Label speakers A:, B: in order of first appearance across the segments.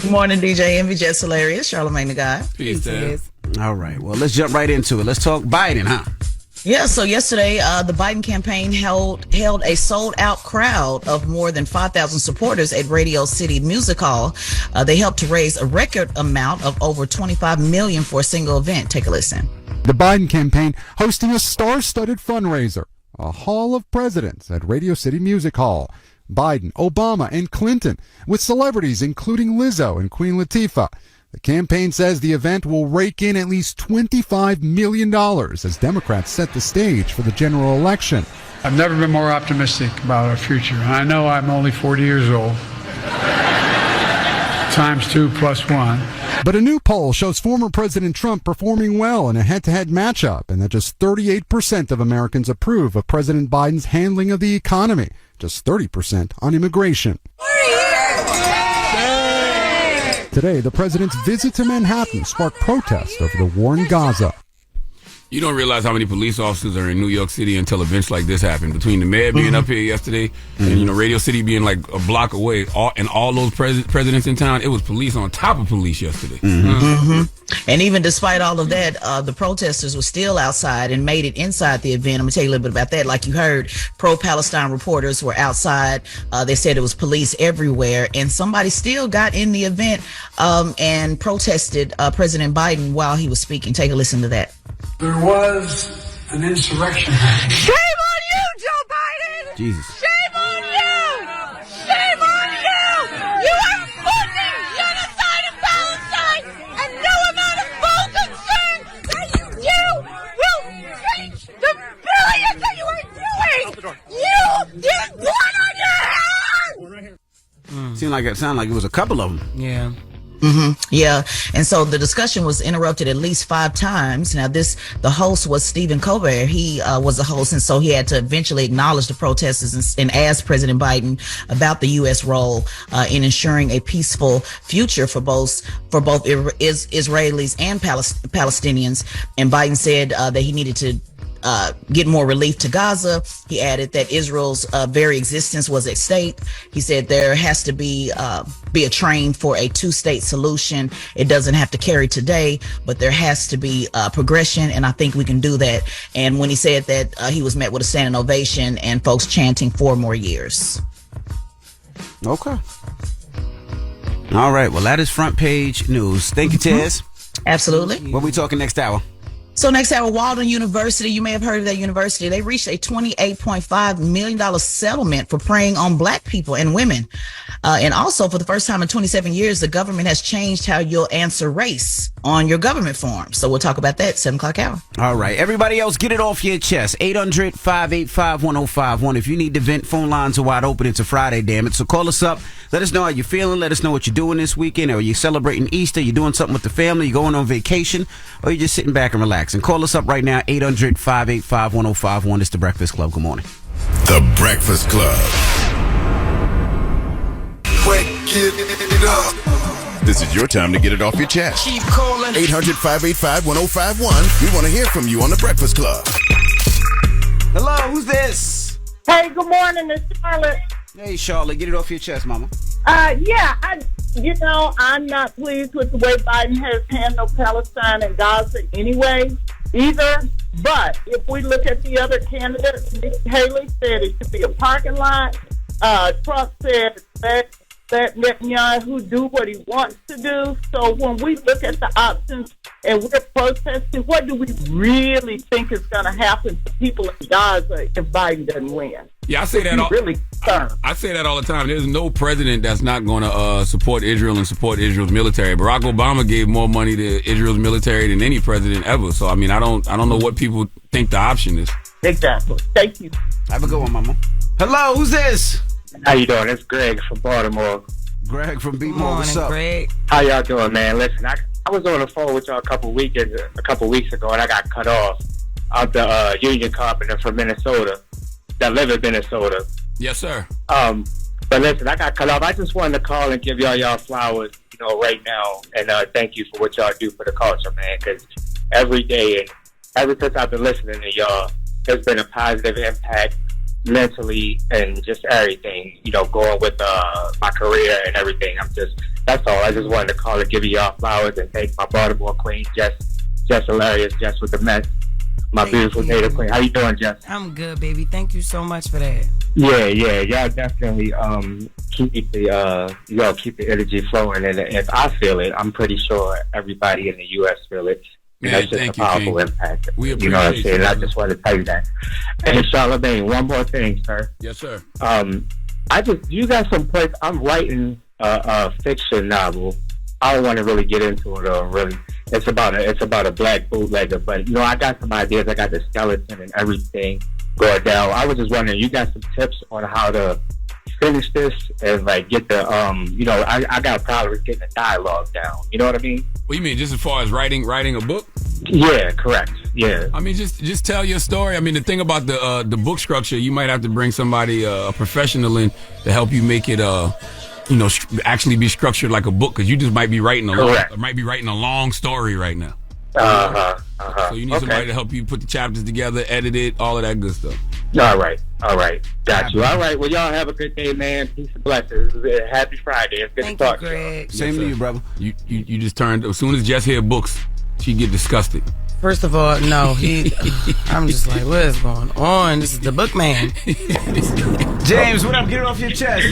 A: Good morning, DJ Envy, Jess Hilarious, Charlamagne the guy.
B: Peace, Tez.
C: All right. Well, let's jump right into it. Let's talk Biden, huh?
A: Yeah, so yesterday, the Biden campaign held a sold-out crowd of more than 5,000 supporters at Radio City Music Hall. They helped to raise a record amount of over $25 million for a single event. Take a listen.
D: The Biden campaign hosting a star-studded fundraiser, a Hall of Presidents at Radio City Music Hall. Biden, Obama, and Clinton, with celebrities including Lizzo and Queen Latifah. The campaign says the event will rake in at least $25 million as Democrats set the stage for the general election.
E: I've never been more optimistic about our future. I know I'm only 40 years old. Times 2 plus 1.
D: But a new poll shows former President Trump performing well in a head-to-head matchup, and that just 38% of Americans approve of President Biden's handling of the economy, just 30% on immigration. Today, the president's visit to Manhattan sparked protests over the war in Gaza.
B: You don't realize how many police officers are in New York City until events like this happen. Between the mayor being up here yesterday and, Radio City being like a block away, and all those presidents in town, it was police on top of police yesterday.
A: And even despite all of that, the protesters were still outside and made it inside the event. I'm going to tell you a little bit about that. Like you heard, pro-Palestine reporters were outside. They said it was police everywhere. And somebody still got in the event and protested President Biden while he was speaking. Take a listen to that.
E: There was an insurrection happening.
F: Shame on you, Joe Biden!
C: Jesus.
F: Shame on you! Shame on you! You are funding genocide in Palestine, and no amount of full concern that you do will change the billions that you are doing! You did blood on your hands!
C: Sounded like it was a couple of them.
G: Yeah.
A: Yeah. And so the discussion was interrupted at least 5 times. Now, the host was Stephen Colbert. He was the host. And so he had to eventually acknowledge the protesters and ask President Biden about the U.S. role in ensuring a peaceful future for both Israelis and Palestinians. And Biden said that he needed to get more relief to Gaza. He added that Israel's very existence was at stake. He said there has to be a train for a 2-state solution. It doesn't have to carry today, but there has to be progression, and I think we can do that. And when he said that, he was met with a standing ovation and folks chanting 4 more years.
C: Okay. All right. Well, that is front page news. Thank you, Tez.
A: Absolutely.
C: What are we talking next hour?
A: So next hour, Walden University, you may have heard of that university. They reached a $28.5 million settlement for preying on Black people and women. And also, for the first time in 27 years, the government has changed how you'll answer race on your government form. So we'll talk about that 7 o'clock hour.
C: All right. Everybody else, get it off your chest. 800-585-1051. If you need to vent, phone lines are wide open. It's a Friday, damn it. So call us up. Let us know how you're feeling. Let us know what you're doing this weekend. Are you celebrating Easter? You doing something with the family? You going on vacation? Or you just sitting back and relaxing? Call us up right now, 800-585-1051. It's The Breakfast Club. Good morning.
H: The Breakfast Club.
I: Wake it up.
H: This is your time to get it off your chest.
F: Keep calling.
H: 800-585-1051. We want to hear from you on The Breakfast Club.
C: Hello, who's this?
J: Hey, good morning, it's Charlotte.
C: Hey, Charlotte, get it off your chest, mama.
J: I'm not pleased with the way Biden has handled Palestine and Gaza anyway, either. But if we look at the other candidates, Nikki Haley said it should be a parking lot. Trump said let Netanyahu do what he wants to do. So when we look at the options and we're protesting, what do we really think is going to happen to people in Gaza if Biden doesn't win?
B: Yeah, I say that I say that all the time. There's no president that's not going to support Israel and support Israel's military. Barack Obama gave more money to Israel's military than any president ever. So I mean, I don't know what people think the option is.
J: Exactly. Thank you.
C: Have a good one, mama. Hello, who's this?
K: How you doing? It's Greg from Baltimore.
C: Greg from Baltimore. What's up?
G: Greg.
K: How y'all doing, man? Listen, I was on the phone with y'all a couple weeks ago, and I got cut off. I'm the union carpenter from Minnesota that live in Minnesota.
B: Yes, sir.
K: But listen, I got cut off. I just wanted to call and give y'all flowers, right now, and thank you for what y'all do for the culture, man. Because every day and ever since I've been listening to y'all, there's been a positive impact mentally and just everything, going with my career and everything. That's all. I just wanted to call and give y'all flowers and thank my Baltimore queen, Jess Hilarious, Jess With The Mess. My beautiful native queen. How you doing, Jess?
G: I'm good, baby. Thank you so much for that.
K: Yeah. Y'all definitely keep the energy flowing, and if I feel it, I'm pretty sure everybody in the U.S. feel it. And that's just a powerful impact.
B: We appreciate
K: you know what I'm saying?
B: you,
K: I just want to tell you that. And Charlamagne, one more thing, sir.
B: Yes, sir.
K: You got some place. I'm writing a fiction novel. I don't want to really get into it, or really. It's about a black bootlegger, but I got some ideas. I got the skeleton and everything going down. I was just wondering, you got some tips on how to finish this and like get the I got a problem with getting the dialogue down. You know what I mean?
B: What do you mean, just as far as writing a book?
K: Yeah, correct. Yeah.
B: I mean, just tell your story. I mean, the thing about the book structure, you might have to bring somebody, a professional in to help you make it actually be structured like a book, because you just might be writing a long story right now. So you need somebody to help you put the chapters together, edit it, all of that good stuff.
K: All right. Got you. All right. Well, y'all have a good day, man. Peace and blessings. Happy Friday. It's good to talk to you.
C: Same to you, brother.
B: You just turned. As soon as Jess hear books, she get disgusted.
G: First of all, no, I'm just like, what is going on? This is the book man.
C: James, what up? Get it off your chest.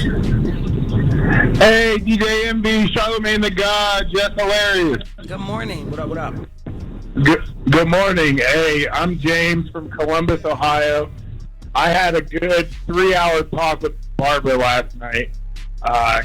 L: Hey, DJ MB, Charlamagne the God, Jess Hilarious.
G: Good morning.
C: What up?
L: Good morning. Hey, I'm James from Columbus, Ohio. I had a good 3-hour talk with the barber last night.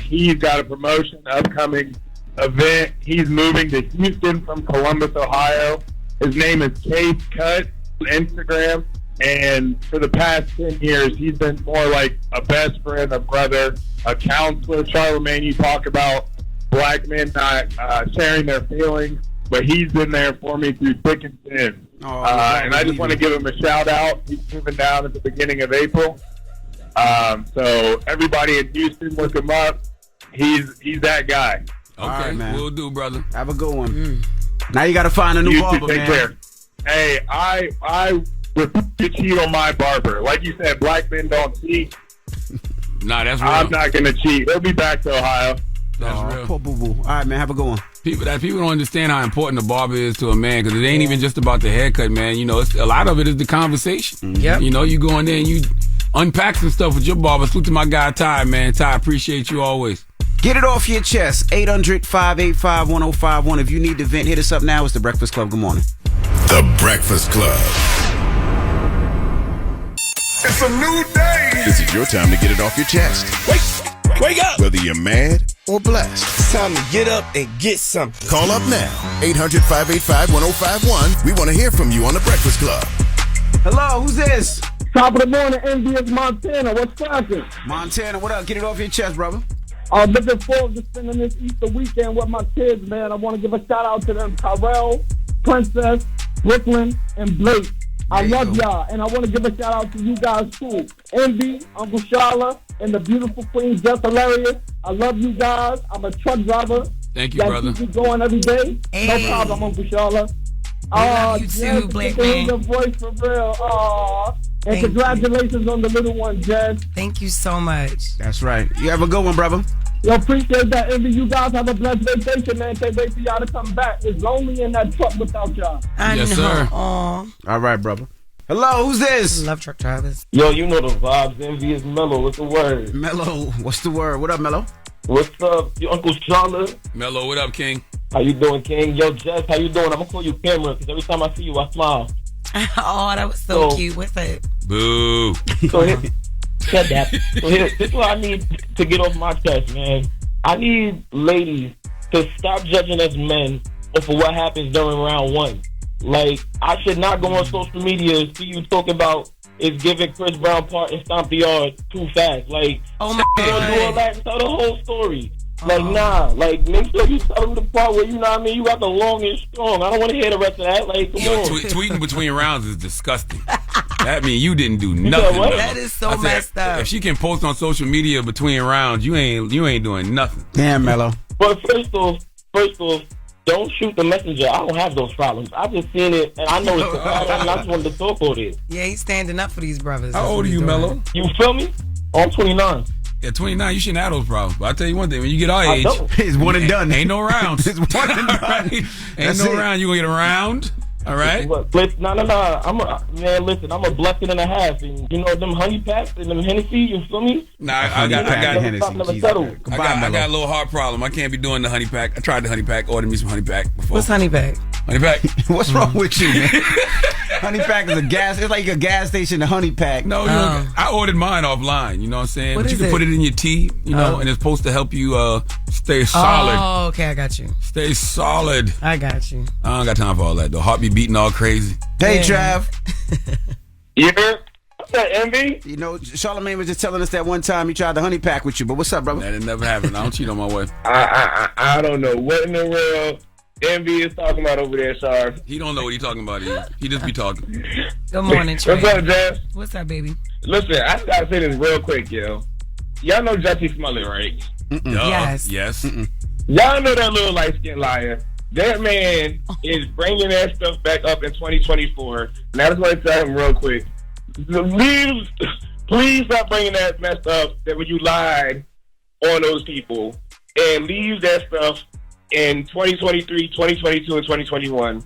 L: He's got a promotion, upcoming event. He's moving to Houston from Columbus, Ohio. His name is Case Cut on Instagram. And for the past 10 years, he's been more like a best friend, a brother, a counselor. Charlamagne, you talk about black men not sharing their feelings, but he's been there for me through thick and thin. And I just want to give him a shout out. He's moving down at the beginning of April. So everybody in Houston, look him up. He's that guy.
B: Okay, right, man. We'll do, brother.
C: Have a good one. Now you got to find a new barber,
L: take
C: man.
L: Care. Hey, I refuse to cheat on my barber. Like you said, black men don't cheat.
B: Nah, that's real.
L: I'm not going to cheat. He'll be back to Ohio.
B: That's real.
C: Poor boo-boo. All right, man. Have a good one.
B: People don't understand how important the barber is to a man, because it ain't even just about the haircut, man. It's a lot of it is the conversation.
G: Yep.
B: You go in there and you unpack some stuff with your barber. Salute to my guy Ty, man. Ty, appreciate you always.
C: Get it off your chest. 800-585-1051. If you need to vent, hit us up now. It's The Breakfast Club. Good morning.
H: The Breakfast Club.
I: It's a new day.
H: This is your time to get it off your chest.
M: Wake up.
H: Whether you're mad or blessed.
M: It's time to get up and get something.
H: Call up now. 800-585-1051. We want to hear from you on The Breakfast Club.
C: Hello, who's this?
N: Top of the morning, envious Montana. What's cracking?
C: Montana, what up? Get it off your chest, brother.
N: I'm looking forward to spending this Easter weekend with my kids, man. I want to give a shout out to them, Tyrell, Princess, Brooklyn, and Blake. I love y'all, and I want to give a shout out to you guys too. Envy, Uncle Charla, and the beautiful queen, Jess Hilarious. I love you guys. I'm a truck driver.
B: Thank you, brother.
N: Keep me going every day.
G: Hey.
N: No problem, Uncle Charla.
G: I love you too, Blake, man.
N: The voice for real. And
G: Thank
N: congratulations on the little one, Jess.
G: Thank you so much.
C: That's right. You have a good one, brother.
N: Yo, appreciate that, Envy. You guys have a blessed vacation, man. Can't wait for y'all to come back. It's lonely in that truck without y'all.
G: I know.
B: Sir.
G: Aw.
C: All right, brother. Hello, who's this?
G: Love truck drivers.
O: Yo, you know the vibes. Envy is Mellow. What's the word?
C: Mellow. What's the word? What up, Mellow?
O: What's up, your Uncle Charla?
B: Mellow, what up, King?
O: How you doing, King? Yo, Jess, how you doing? I'm gonna call you Cameron, because every time I see you, I smile.
G: Oh, that was so cute. What's that?
B: Boo.
O: So shut that. So this is what I need to get off my chest, man. I need ladies to stop judging us men off of what happens during round one. Like, I should not go on social media and see you talk about is giving Chris Brown part and stomp the yard too fast. Like,
G: oh my
O: God.
G: God.
O: Do all that and tell the whole story. Like, nah. Like, make sure you tell them the part where, you know what I mean, you got the long and strong. I don't want to hear the rest of that. Like, come on.
B: Tweeting between rounds is disgusting. That means you didn't do nothing.
G: That is so messed up.
B: If she can post on social media between rounds, you ain't doing nothing.
C: Damn, Mello.
O: But first off, don't shoot the messenger. I don't have those problems. I just seen it, and I know it's a problem, and I just wanted to talk about it.
G: Yeah, he's standing up for these brothers.
B: How old are you, Mello?
O: You feel me? I'm 29.
B: Yeah, 29, you shouldn't have those problems. But I'll tell you one thing, when you get our age,
C: it's one and done.
B: Ain't no rounds.
C: It's one and done.
B: Right? Ain't no round. You gonna get a round. All right.
O: No. Listen, I'm a blessing and a half, and you know them honey packs and them Hennessy. You feel me?
B: Nah, I got a little heart problem. I can't be doing the honey pack. I tried the honey pack. Ordered me some honey pack before.
G: What's honey pack?
B: Honey pack.
C: What's wrong with you, man? Honey pack is a gas. It's like a gas station. A honey pack.
B: No, I ordered mine offline. You know what I'm saying?
G: What
B: but you
G: is
B: can
G: it?
B: put it in your tea. You know, and it's supposed to help you stay solid.
G: Oh, okay, I got you.
B: Stay solid.
G: I got you.
B: I don't got time for all that though. Heart be beating all crazy.
C: Hey, Trav.
K: Yeah. What's that, Envy?
C: You know, Charlamagne was just telling us that one time he tried the honey pack with you. But what's up, brother?
B: That never happened. I don't cheat on my wife.
K: I don't know what in the world Envy is talking about over there, Char.
B: He don't know what he's talking about either. He just be talking.
G: Good morning, Trey.
K: What's up, Jess?
G: What's up, baby?
K: Listen, I just gotta say this real quick, yo. Y'all know Jussie Smollett, right?
G: Yes.
B: Yes.
K: Y'all know that little light-skinned liar. That man is bringing that stuff back up in 2024. And I just want to tell him real quick. Please stop bringing that mess up that when you lied on those people and leave that stuff in 2023, 2022, and 2021.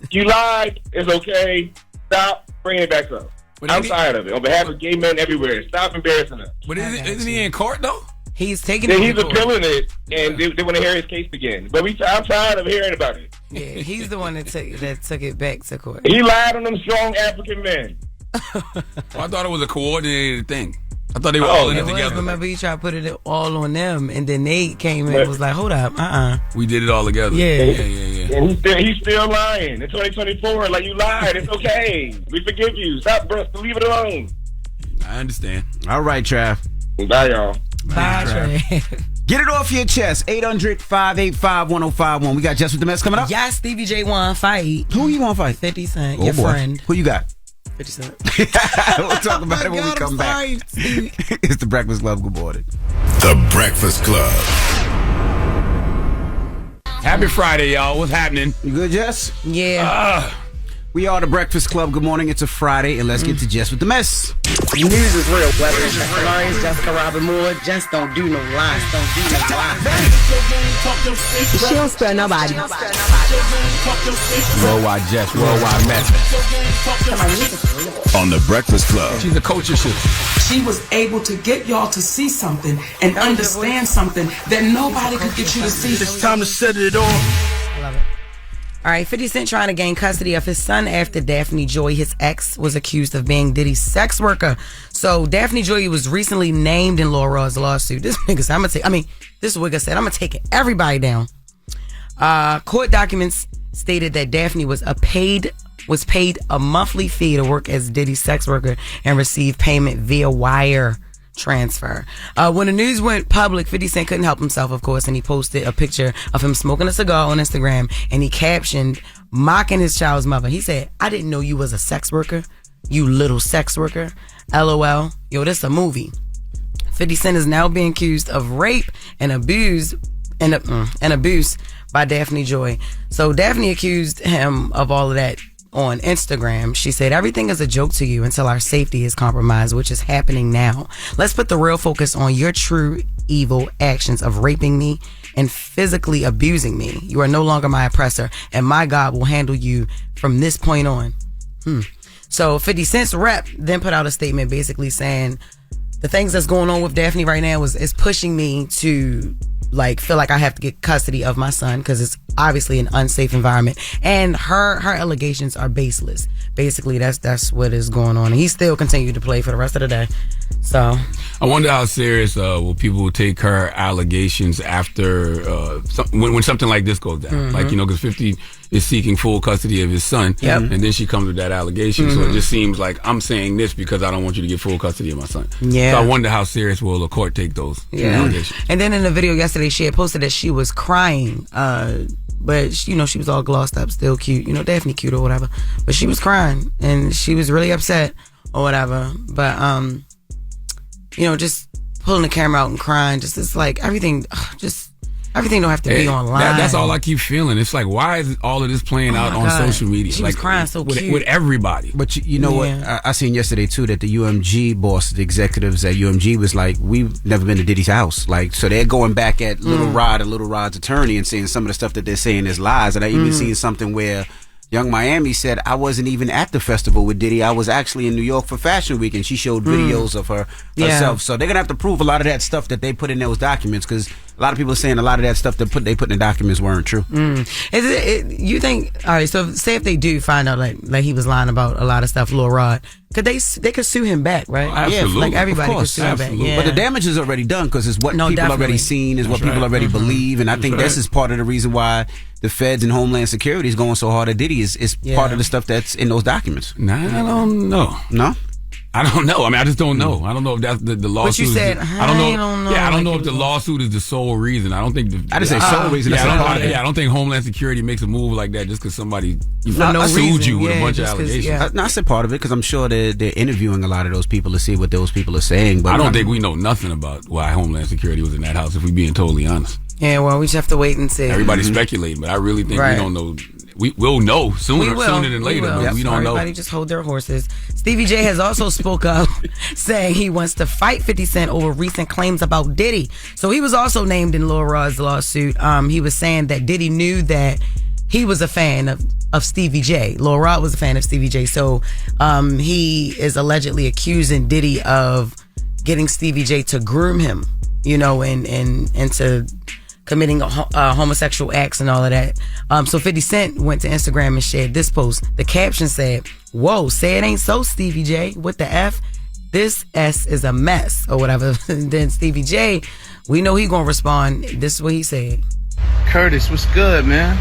K: You lied. It's okay. Stop bringing it back up. I'm tired of it. On behalf of gay men everywhere, stop embarrassing us.
B: But isn't he in court, though?
G: He's taking
K: Yeah,
G: it.
K: he's appealing it, and they want to hear his case again. But I'm tired of hearing about it.
G: Yeah, he's the one that took it back to court.
K: He lied on them strong African men.
B: I thought it was a coordinated thing. I thought they were all in it together.
G: Remember, he tried to put it all on them, and then they came in and was like, hold up,
B: We did it all together.
K: Yeah. And he's still lying. In 2024, like, you lied. It's okay. We forgive you. Stop, bro. Leave it alone.
B: I understand.
C: All right, Trav.
K: Bye, y'all.
G: Bye, Trey.
C: Get it off your chest. 800-585-1051. We got Jess With The Mess coming up.
G: Yes, Stevie J want to fight.
C: Who you want to fight?
G: 50 Cent,
C: Oh,
G: your
C: boy.
G: friend.
C: Who you got?
G: 50 Cent.
C: We'll talk about it when we come back. It's the Breakfast Club. Good morning.
H: The Breakfast Club.
B: Happy Friday, y'all. What's happening?
C: You good, Jess?
G: Yeah.
C: We are the Breakfast Club. Good morning. It's a Friday, and let's get to Jess With The Mess.
G: News is real. Whether it's Jess Hilarious, Jessica Robin Moore, just don't do no lies. Don't do no lies.
P: She don't spare nobody.
B: Worldwide Jess, worldwide mess.
H: On the Breakfast Club.
B: She's a coach of shit.
Q: She was able to get y'all to see something and understand something that nobody could get you to see.
M: It's time to set it off.
G: I love it. All right, 50 Cent trying to gain custody of his son after Daphne Joy, his ex, was accused of being Diddy's sex worker. So Daphne Joy was recently named in Lil Raw's lawsuit. This nigga said, this Wigga said, I'm going to take everybody down. Court documents stated that Daphne was paid a monthly fee to work as Diddy's sex worker and receive payment via wire transfer. When the news went public, 50 Cent couldn't help himself, of course, and he posted a picture of him smoking a cigar on Instagram, and he captioned, mocking his child's mother. He said, I didn't know you was a sex worker, you little sex worker. LOL. Yo, this a movie. 50 Cent is now being accused of rape and abuse by Daphne Joy. So Daphne accused him of all of that on Instagram. She said, everything is a joke to you until our safety is compromised, which is happening now. Let's put the real focus on your true evil actions of raping me and physically abusing me. You are no longer my oppressor, and my God will handle you from this point on. So 50 Cent's rep then put out a statement basically saying the things that's going on with Daphne right now is pushing me to feel like I have to get custody of my son because it's obviously an unsafe environment, and her allegations are baseless. Basically, that's what is going on, and he still continued to play for the rest of the day. So
B: I wonder how serious will people take her allegations after when something like this goes down.
G: Mm-hmm.
B: Because 50 is seeking full custody of his son, and then she comes with that allegation. So it just seems like I'm saying this because I don't want you to get full custody of my son.
G: Yeah.
B: So I wonder how serious will the court take those allegations.
G: And then in the video yesterday, she had posted that she was crying, but she was all glossed up, still cute. Daphne cute or whatever, but she was crying and she was really upset or whatever. But just pulling the camera out and crying, it's like everything, Everything don't have to be online.
B: That's all I keep feeling. It's like, why is all of this playing out on social media?
G: She was crying so cute.
B: With everybody.
C: But you know what? I seen yesterday too that the UMG boss, the executives at UMG was like, we've never been to Diddy's house. Like, so they're going back at Little Rod and Little Rod's attorney and saying some of the stuff that they're saying is lies. And I even seen something where Young Miami said, I wasn't even at the festival with Diddy. I was actually in New York for Fashion Week, and she showed videos of herself. So they're gonna have to prove a lot of that stuff that they put in those documents, because a lot of people are saying a lot of that stuff that they put in the documents weren't true.
G: You think? All right. So say if they do find out like he was lying about a lot of stuff, Lil Rod, could they could sue him back, right?
B: Absolutely.
G: Like everybody could sue him back. Yeah.
C: But the damage is already done, because it's what people already seen, is what people already believe, and I think this is part of the reason why the feds and Homeland Security is going so hard at Diddy is part of the stuff that's in those documents.
B: Nah, I don't know.
C: No?
B: I don't know. I mean, I just don't know. I don't know if that's the lawsuit.
G: But you said,
B: I don't know. Yeah, I don't know if the lawsuit is the sole reason. I don't think.
C: I didn't say sole reason.
B: I don't think Homeland Security makes a move like that just because somebody sued you with a bunch of allegations.
C: I said part of it because I'm sure they're interviewing a lot of those people to see what those people are saying. But
B: I don't think we know nothing about why Homeland Security was in that house, if we're being totally honest.
G: Yeah, well, we just have to wait and see.
B: Everybody's speculating, but I really think we don't know. We'll know sooner than later, but we don't know.
G: Everybody just hold their horses. Stevie J has also spoke up saying he wants to fight 50 Cent over recent claims about Diddy. So he was also named in Lil Rod's lawsuit. He was saying that Diddy knew that he was a fan of Stevie J. Lil Rod was a fan of Stevie J. So he is allegedly accusing Diddy of getting Stevie J to groom him, you know, and to committing homosexual acts and all of that. So 50 Cent went to Instagram and shared this post. The caption said, "Whoa, say it ain't so, Stevie J. What the F? This S is a mess," or whatever. Then Stevie J, we know he gonna respond. This is what he said.
R: "Curtis, what's good, man?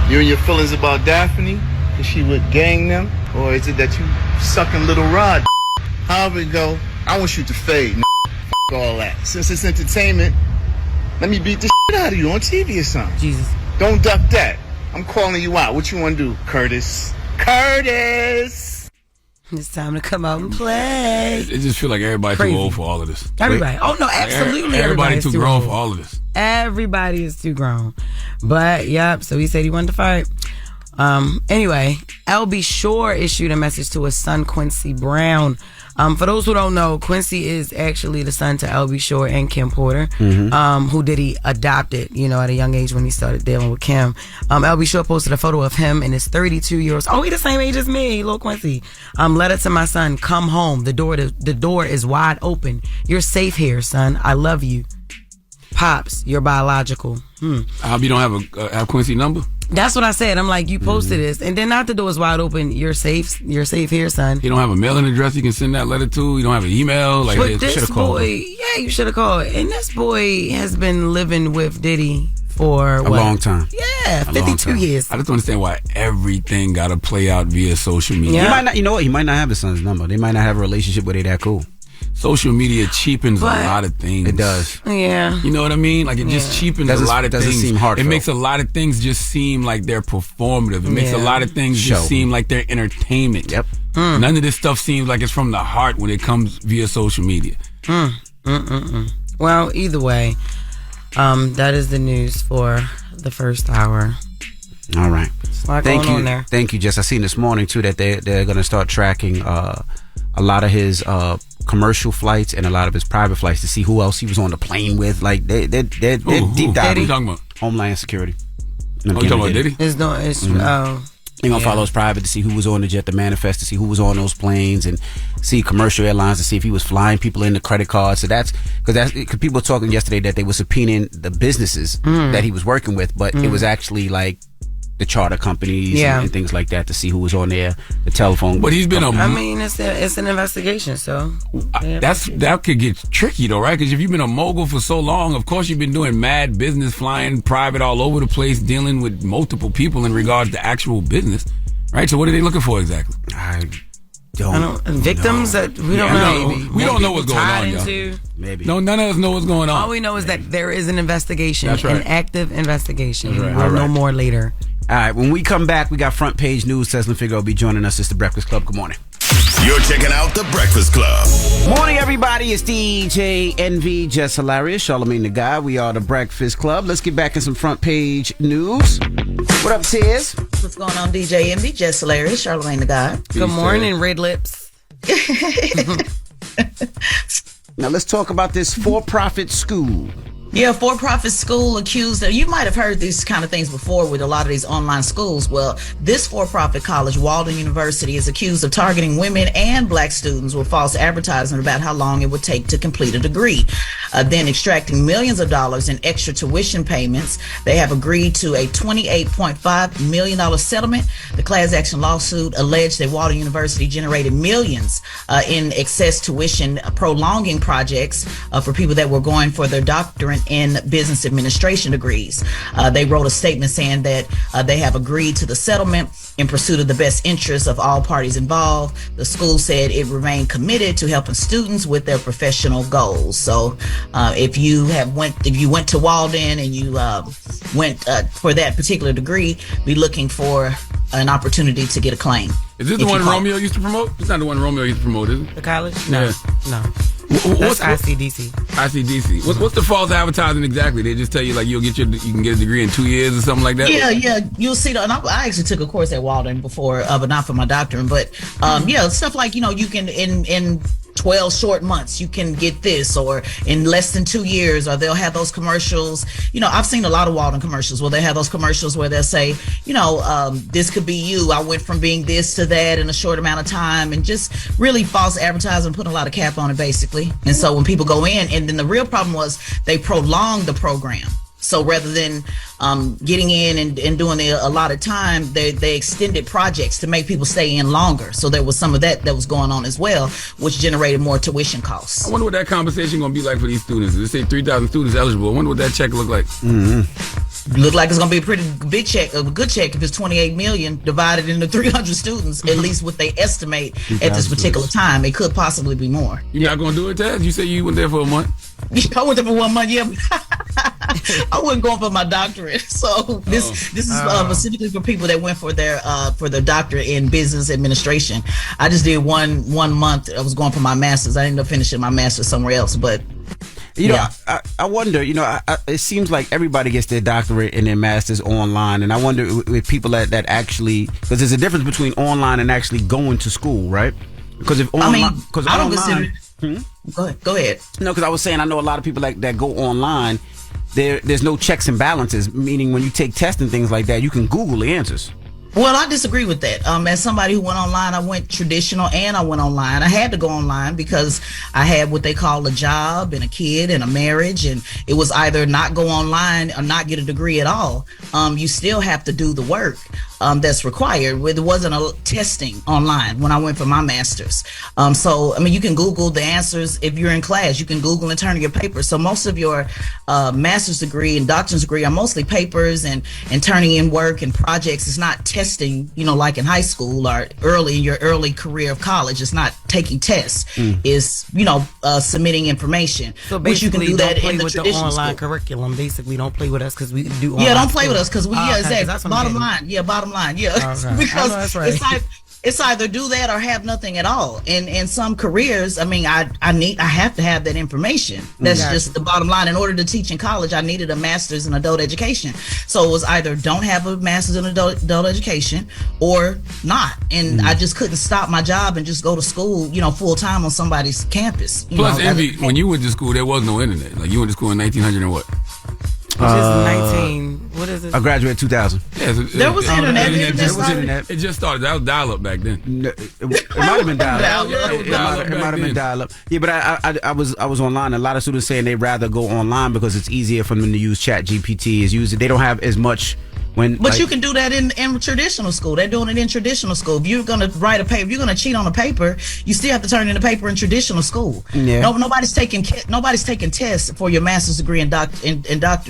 R: You and your feelings about Daphne? Is she with gang them? Or is it that you sucking Little Rod? However it go, I want you to fade, F all that. Since it's entertainment, let me beat the shit out of you on TV or something.
G: Jesus.
R: Don't duck that. I'm calling you out. What you want to do, Curtis? Curtis!
G: It's time to come out and play.
B: It just feel like everybody's too old for all of this.
G: Everybody. Oh, no, absolutely.
B: Everybody's too grown for all of this.
G: Everybody is too grown. But, yep, so he said he wanted to fight. Anyway, LB Shore issued a message to his son, Quincy Brown. For those who don't know, Quincy is actually the son to LB Shore and Kim Porter, who Diddy adopted, you know, at a young age when he started dealing with Kim. LB Shore posted a photo of him and his 32-year-old. Oh, he the same age as me, little Quincy. Letter to my son, come home. The door is wide open. You're safe here, son. I love you. Pops, you're biological.
B: I hope you don't have Quincy number.
G: That's what I said. I'm like, you posted this, and then not the door's wide open. You're safe here, son.
B: You don't have a mailing address you can send that letter to. You don't have an email. Like,
G: but this boy, you should have called. And this boy has been living with Diddy for
C: a long time.
G: Yeah, 52 years.
B: I just don't understand why everything got to play out via social media.
C: He might not. You know what? He might not have his son's number. They might not have a relationship where they that cool.
B: Social media cheapens a lot of things.
C: It does.
G: Yeah.
B: You know what I mean? Like, it just cheapens a lot of things.
C: Doesn't seem heartfelt.
B: It makes a lot of things just seem like they're performative. It makes a lot of things just seem like they're entertainment.
C: Yep.
B: None of this stuff seems like it's from the heart when it comes via social media.
G: Well, either way, that is the news for the first hour.
C: All right.
G: Thank you. On there.
C: Thank you, Jess. I seen this morning too that they're going to start tracking a lot of his commercial flights and a lot of his private flights to see who else he was on the plane with. Like they're deep diving.
B: What are you talking about?
C: Homeland Security.
B: You talking about Diddy?
C: They're gonna follow his private to see who was on the jet, the manifest to see who was on those planes, and see commercial airlines to see if he was flying people in the credit cards. So that's because people were talking yesterday that they were subpoenaing the businesses that he was working with, but it was actually like the charter companies and things like that to see who was on there, the telephone.
B: But he's been
G: it's an investigation, so
B: that could get tricky though, right? Because if you've been a mogul for so long, of course you've been doing mad business, flying private all over the place, dealing with multiple people in regards to actual business, right? So what are they looking for exactly?
C: I don't
G: victims
C: know.
G: That we don't know.
B: We don't know what's going on, y'all.
C: Maybe.
B: No, none of us know what's going on.
G: All we know is that there is an investigation,
B: That's right.
G: an active investigation.
C: That's right.
G: We'll know more later.
C: All right, when we come back, we got front page news. Teslin Figaro will be joining us. It's the Breakfast Club. Good morning.
H: You're checking out The Breakfast Club.
C: Morning, everybody. It's DJ NV, Jess Hilarious, Charlamagne the Guy. We are The Breakfast Club. Let's get back in some front page news. What up, Tiz?
A: What's going on, DJ NV, Jess Hilarious, Charlamagne the Guy.
G: Good morning, Red Lips.
C: Now, let's talk about this for-profit school.
A: Yeah, for-profit school accused of, you might have heard these kind of things before with a lot of these online schools. Well, this for-profit college, Walden University, is accused of targeting women and black students with false advertising about how long it would take to complete a degree. Then extracting millions of dollars in extra tuition payments. They have agreed to a $28.5 million settlement. The class action lawsuit alleged that Walden University generated millions in excess tuition prolonging projects for people that were going for their doctorate in business administration degrees. They wrote a statement saying that they have agreed to the settlement in pursuit of the best interests of all parties involved. The school said it remained committed to helping students with their professional goals. So if you went to Walden and you went for that particular degree, be looking for an opportunity to get a claim.
B: Is this the one Romeo used to promote? It's not the one Romeo used to promote, is it?
G: The college? No. That's ICDC.
B: ICDC. What's the false advertising exactly? They just tell you like you can get a degree in 2 years or something like that?
A: Yeah. You'll see. And I actually took a course at Walden before, but not for my doctorate. But stuff like, you can in 12 short months, you can get this, or in less than 2 years, or they'll have those commercials. I've seen a lot of Walden commercials where they have those commercials where they'll say, this could be you. I went from being this to that in a short amount of time, and just really false advertising, putting a lot of cap on it, basically. And so when people go in, and then the real problem was they prolonged the program. So rather than getting in and doing a lot of time, they extended projects to make people stay in longer. So there was some of that was going on as well, which generated more tuition costs.
B: I wonder what that compensation going to be like for these students. They say 3,000 students eligible. I wonder what that check look like.
C: Mm-hmm.
A: Look like it's going to be a pretty big check, a good check if it's 28 million divided into 300 students, at least what they estimate at this particular time. It could possibly be more.
B: You're not going to do it, Taz? You say you went there for a month?
A: I went there for 1 month, yeah. I wasn't going for my doctorate. So this is specifically for people that went for their doctorate in business administration. I just did one month. I was going for my master's. I ended up finishing my master's somewhere else, but
C: I wonder, it seems like everybody gets their doctorate and their master's online, and I wonder if people that actually, because there's a difference between online and actually going to school, right? Because if online,
A: I don't consider. Go ahead.
C: No, because I was saying I know a lot of people that go online. There's no checks and balances, meaning when you take tests and things like that, you can Google the answers.
A: Well, I disagree with that. As somebody who went online, I went traditional and I went online. I had to go online because I had what they call a job and a kid and a marriage, and it was either not go online or not get a degree at all. You still have to do the work that's required. There wasn't a testing online when I went for my master's. You can Google the answers if you're in class. You can Google and turn in your papers. So most of your master's degree and doctorate degree are mostly papers and turning in work and projects. It's not testing, like in high school or in your early career of college. It's not taking tests. It's, submitting information.
G: So
A: which you can do that in the
G: with the online curriculum. Basically, don't play with us because we do online.
A: Yeah, don't play with us because we,
G: exactly.
A: Bottom line.
G: Okay.
A: Because
G: that's right.
A: it's either do that or have nothing at all. And in some careers, I have to have that information. That's just the bottom line. In order to teach in college, I needed a master's in adult education. So it was either don't have a master's in adult education or not. And I just couldn't stop my job and just go to school, full time on somebody's campus.
B: Plus, Envy, when you went to school, there was no internet. Like you went to school in 1900 and what?
G: Which is 19. What is it?
C: I graduated 2000.
B: Yeah,
A: there was internet.
B: It just started. That was dial-up back then.
C: It might have been dial-up. It might have been dial-up. Yeah, but I was online. A lot of students saying they'd rather go online because it's easier for them to use Chat GPT. They don't have as much.
A: But you can do that in traditional school. They're doing it in traditional school. If you're going to write a paper, if you're going to cheat on a paper, you still have to turn in a paper in traditional school. Yeah. Nobody's taking tests for your master's degree and doctorate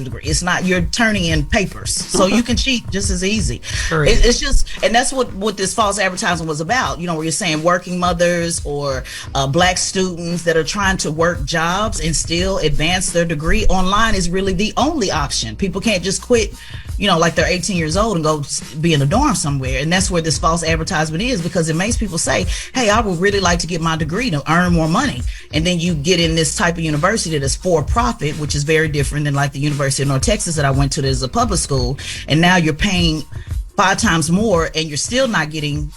A: degree. It's not, you're turning in papers. So you can cheat just as easy. It's just, and that's what this false advertising was about. Where you're saying working mothers or black students that are trying to work jobs and still advance their degree. Online is really the only option. People can't just quit, like their 18 years old and go be in a dorm somewhere. And that's where this false advertisement is, because it makes people say, hey, I would really like to get my degree to earn more money. And then you get in this type of university that's for profit, which is very different than like the University of North Texas that I went to, that is a public school. And now you're paying 5 times more and you're still not getting,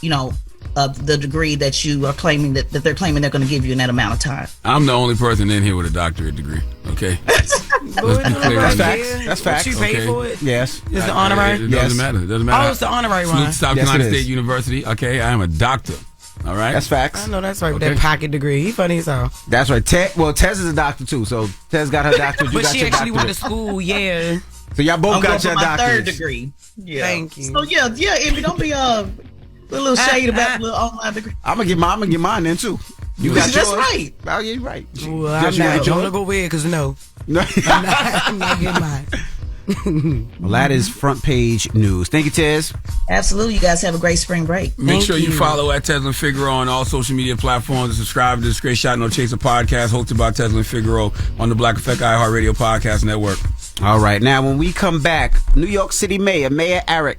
A: the degree that you are claiming that they're claiming they're going to give you in that amount of time.
B: I'm the only person in here with a doctorate degree. Okay. Let's be clear.
C: That's facts. That's facts.
G: But you pay for it?
C: Yes.
G: Is the honorary?
B: It doesn't matter. It doesn't matter.
G: Oh, it's the honorary one.
B: Salute to South Carolina State University. Okay, I am a doctor. All right.
C: That's facts.
G: I know that's right with that pocket degree. He funny as hell.
C: That's right. Tez is a doctor too. So Tez got her doctorate.
G: But she actually went to school, yeah.
C: So y'all both got your
A: my
C: doctorates.
A: 3rd degree. Yeah.
G: Thank you.
A: So yeah, Envy, don't be a little shade about the little online degree.
C: I'm gonna get mine then too. You got
A: That's
C: yours?
A: right.
C: Oh, yeah, you're right.
G: Well, I'm not going to go weird because no. I'm not getting mine.
C: Well, that is front page news. Thank you, Tez.
A: Absolutely. You guys have a great spring break.
B: Make sure you follow at Tesla Figaro on all social media platforms and subscribe to the Straight Shot No Chaser podcast hosted by Tesla Figaro on the Black Effect iHeartRadio podcast network.
C: All right. Now, when we come back, New York City Mayor Eric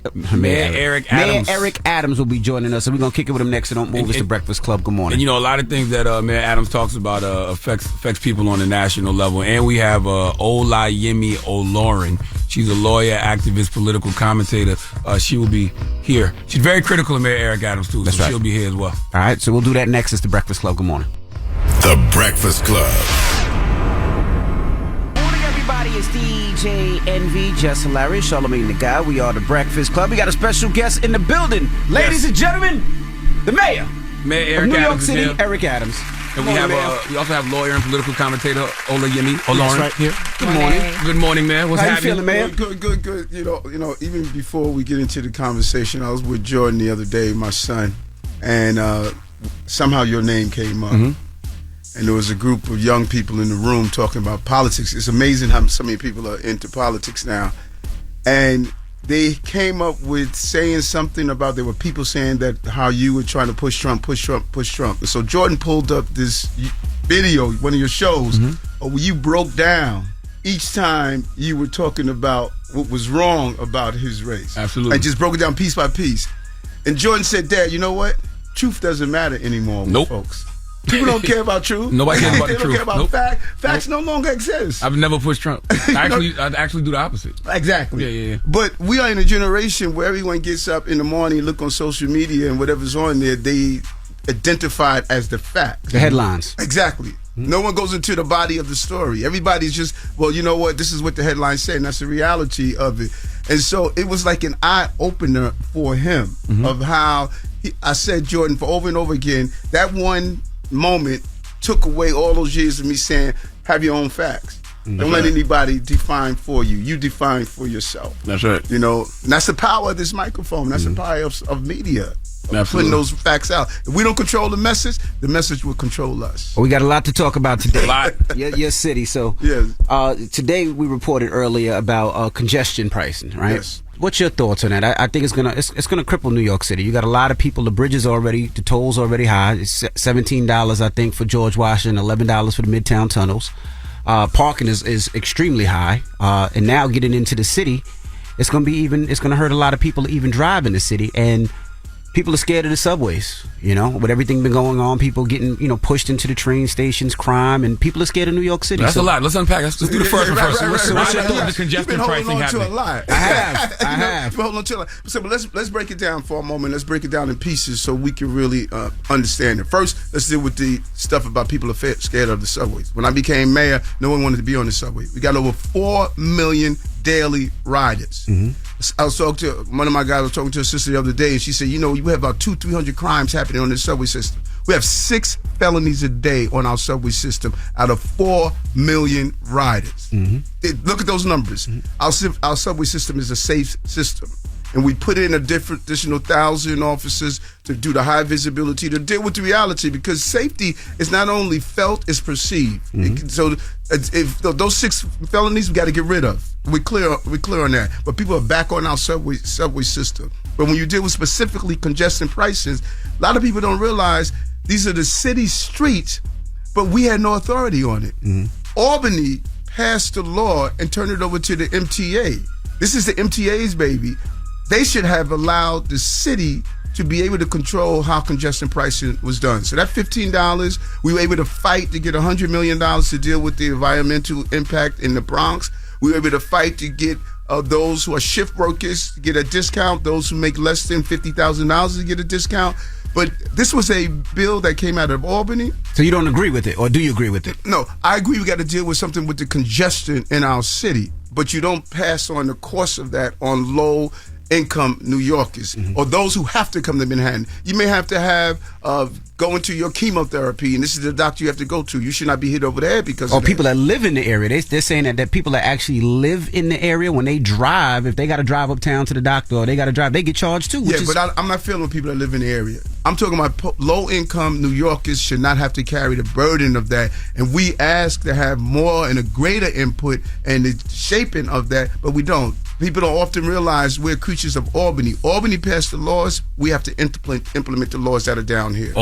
C: Adams will be joining us, and we're going to kick it with him next. So don't move. It's the Breakfast Club. Good morning.
B: And a lot of things that Mayor Adams talks about affects people on the national level. And we have Olayemi Olorin. She's a lawyer, activist, political commentator. She will be here. She's very critical of Mayor Eric Adams, too.
C: That's
B: so
C: right.
B: She'll be here as well.
C: All right. So we'll do that next. It's the Breakfast Club. Good morning.
H: The Breakfast Club.
C: It's DJ NV, Jess Hilarious, Charlamagne the Guy. We are the Breakfast Club. We got a special guest in the building. Ladies and gentlemen, the mayor.
B: Mayor Eric
C: of New York
B: Adams
C: City,
B: is here.
C: Eric Adams.
B: And we also have lawyer and political commentator Olayemi Olorin
C: right
B: here.
C: Good morning.
B: Good morning, man. What's
C: How you
B: happening?
C: feeling, man?
I: Good. Even before we get into the conversation, I was with Jordan the other day, my son, and somehow your name came up.
B: Mm-hmm.
I: And there was a group of young people in the room talking about politics. It's amazing how so many people are into politics now. And they came up with saying something about, there were people saying that how you were trying to push Trump. And so Jordan pulled up this video, one of your shows, where you broke down each time you were talking about what was wrong about his race.
B: Absolutely.
I: And just broke it down piece by piece. And Jordan said, Dad, you know what? Truth doesn't matter anymore with folks. People don't care about truth.
B: Nobody cares about the truth.
I: They don't care about facts. Facts no longer exist.
B: I've never pushed Trump. I actually do the opposite.
I: Exactly.
B: Yeah.
I: But we are in a generation where everyone gets up in the morning, look on social media, and whatever's on there, they identify it as the fact.
C: The headlines.
I: Exactly. No one goes into the body of the story. Everybody's just, well, you know what? This is what the headline said, and that's the reality of it. And so it was like an eye-opener for him of how, I said, Jordan, for over and over again, that one moment took away all those years of me saying, have your own facts. Don't let anybody define for you. You define for yourself.
B: That's right.
I: And that's the power of this microphone. That's the power of media. Putting those facts out. If we don't control the message will control us.
C: We got a lot to talk about today. Your city. So today we reported earlier about congestion pricing, right?
I: Yes.
C: What's your thoughts on that? I think it's gonna cripple New York City. You got a lot of people. The bridges the tolls already high. It's $17, I think, for George Washington, $11 for the Midtown tunnels. Parking is extremely high, and now getting into the city, it's gonna hurt a lot of people to even drive in the city. And people are scared of the subways, with everything been going on, people getting, pushed into the train stations, crime, and people are scared of New York City.
B: That's a lot. Let's unpack. Let's do the first one first. What's your thought of the congestion pricing happening?
I: A lot. I have. Hold on to a lot. So let's break it down for a moment. Let's break it down in pieces so we can really understand it. First, let's deal with the stuff about people are scared of the subways. When I became mayor, no one wanted to be on the subway. We got over 4 million daily riders. I was talking to one of my guys. I was talking to a sister the other day, and she said, you have about 200-300 crimes happening on the subway system. We have 6 felonies a day on our subway system out of 4 million riders. Look at those numbers. Our subway system is a safe system. And we put in additional 1,000 officers to do the high visibility, to deal with the reality, because safety is not only felt, it's perceived. So if those 6 felonies we got to get rid of. We're clear on that. But people are back on our subway system. But when you deal with specifically congestion prices, a lot of people don't realize these are the city streets, but we had no authority on it. Albany passed the law and turned it over to the MTA. This is the MTA's baby. They should have allowed the city to be able to control how congestion pricing was done. So that $15, we were able to fight to get $100 million to deal with the environmental impact in the Bronx. We were able to fight to get those who are shift workers to get a discount, those who make less than $50,000 to get a discount. But this was a bill that came out of Albany.
C: So you don't agree with it, or do you agree with it?
I: No, I agree we got to deal with something with the congestion in our city, but you don't pass on the cost of that on low-income New Yorkers or those who have to come to Manhattan. You may have to have go into your chemotherapy, and this is the doctor you have to go to. You should not be hit over the head because of
C: people that live in the area. They're saying that people that actually live in the area, when they drive, if they got to drive uptown to the doctor or they got to drive, they get charged too.
I: But I'm not feeling people that live in the area. I'm talking about low-income New Yorkers should not have to carry the burden of that. And we ask to have more and a greater input and the shaping of that, but we don't. People don't often realize we're creatures of Albany. Albany passed the laws. We have to implement the laws that are down here.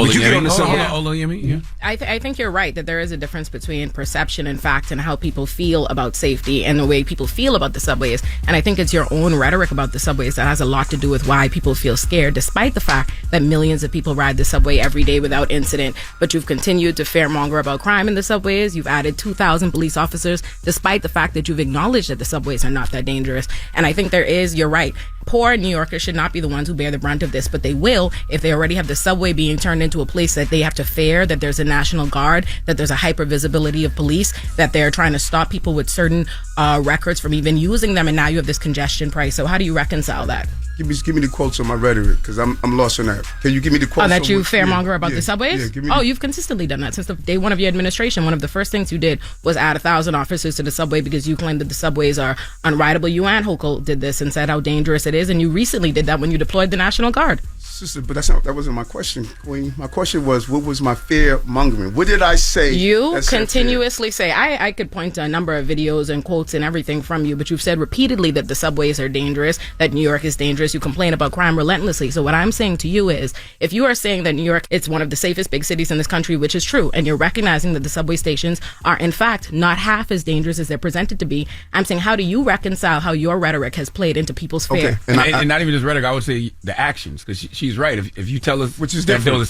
S: I think you're right that there is a difference between perception and fact and how people feel about safety and the way people feel about the subways. And I think it's your own rhetoric about the subways that has a lot to do with why people feel scared, despite the fact that millions of people ride the subway every day without incident. But you've continued to fearmonger about crime in the subways. You've added 2,000 police officers, despite the fact that you've acknowledged that the subways are not that dangerous. And I think you're right. Poor New Yorkers should not be the ones who bear the brunt of this, but they will if they already have the subway being turned into a place that they have to fear, that there's a National Guard, that there's a hyper visibility of police, that they're trying to stop people with certain records from even using them, and now you have this congestion price. So how do you reconcile that?
I: Give me the quotes on my rhetoric, because I'm lost on that. Can you give me the quotes?
S: That you fairmonger about the subways?
I: Yeah,
S: you've consistently done that since the day one of your administration. One of the first things you did was add 1,000 officers to the subway because you claimed that the subways are unrideable. You and Hochul did this and said how dangerous it is, and you recently did that when you deployed the National Guard.
I: Sister, but that wasn't my question, Queen. My question was, what was my fear mongering? What did I say?
S: You continuously say, I could point to a number of videos and quotes and everything from you, but you've said repeatedly that the subways are dangerous, that New York is dangerous. You complain about crime relentlessly. So what I'm saying to you is, if you are saying that New York is one of the safest big cities in this country, which is true, and you're recognizing that the subway stations are in fact not half as dangerous as they're presented to be, I'm saying, how do you reconcile how your rhetoric has played into people's fear?
B: And not even just rhetoric, I would say the actions, because she's right. If you tell us,
I: which is different,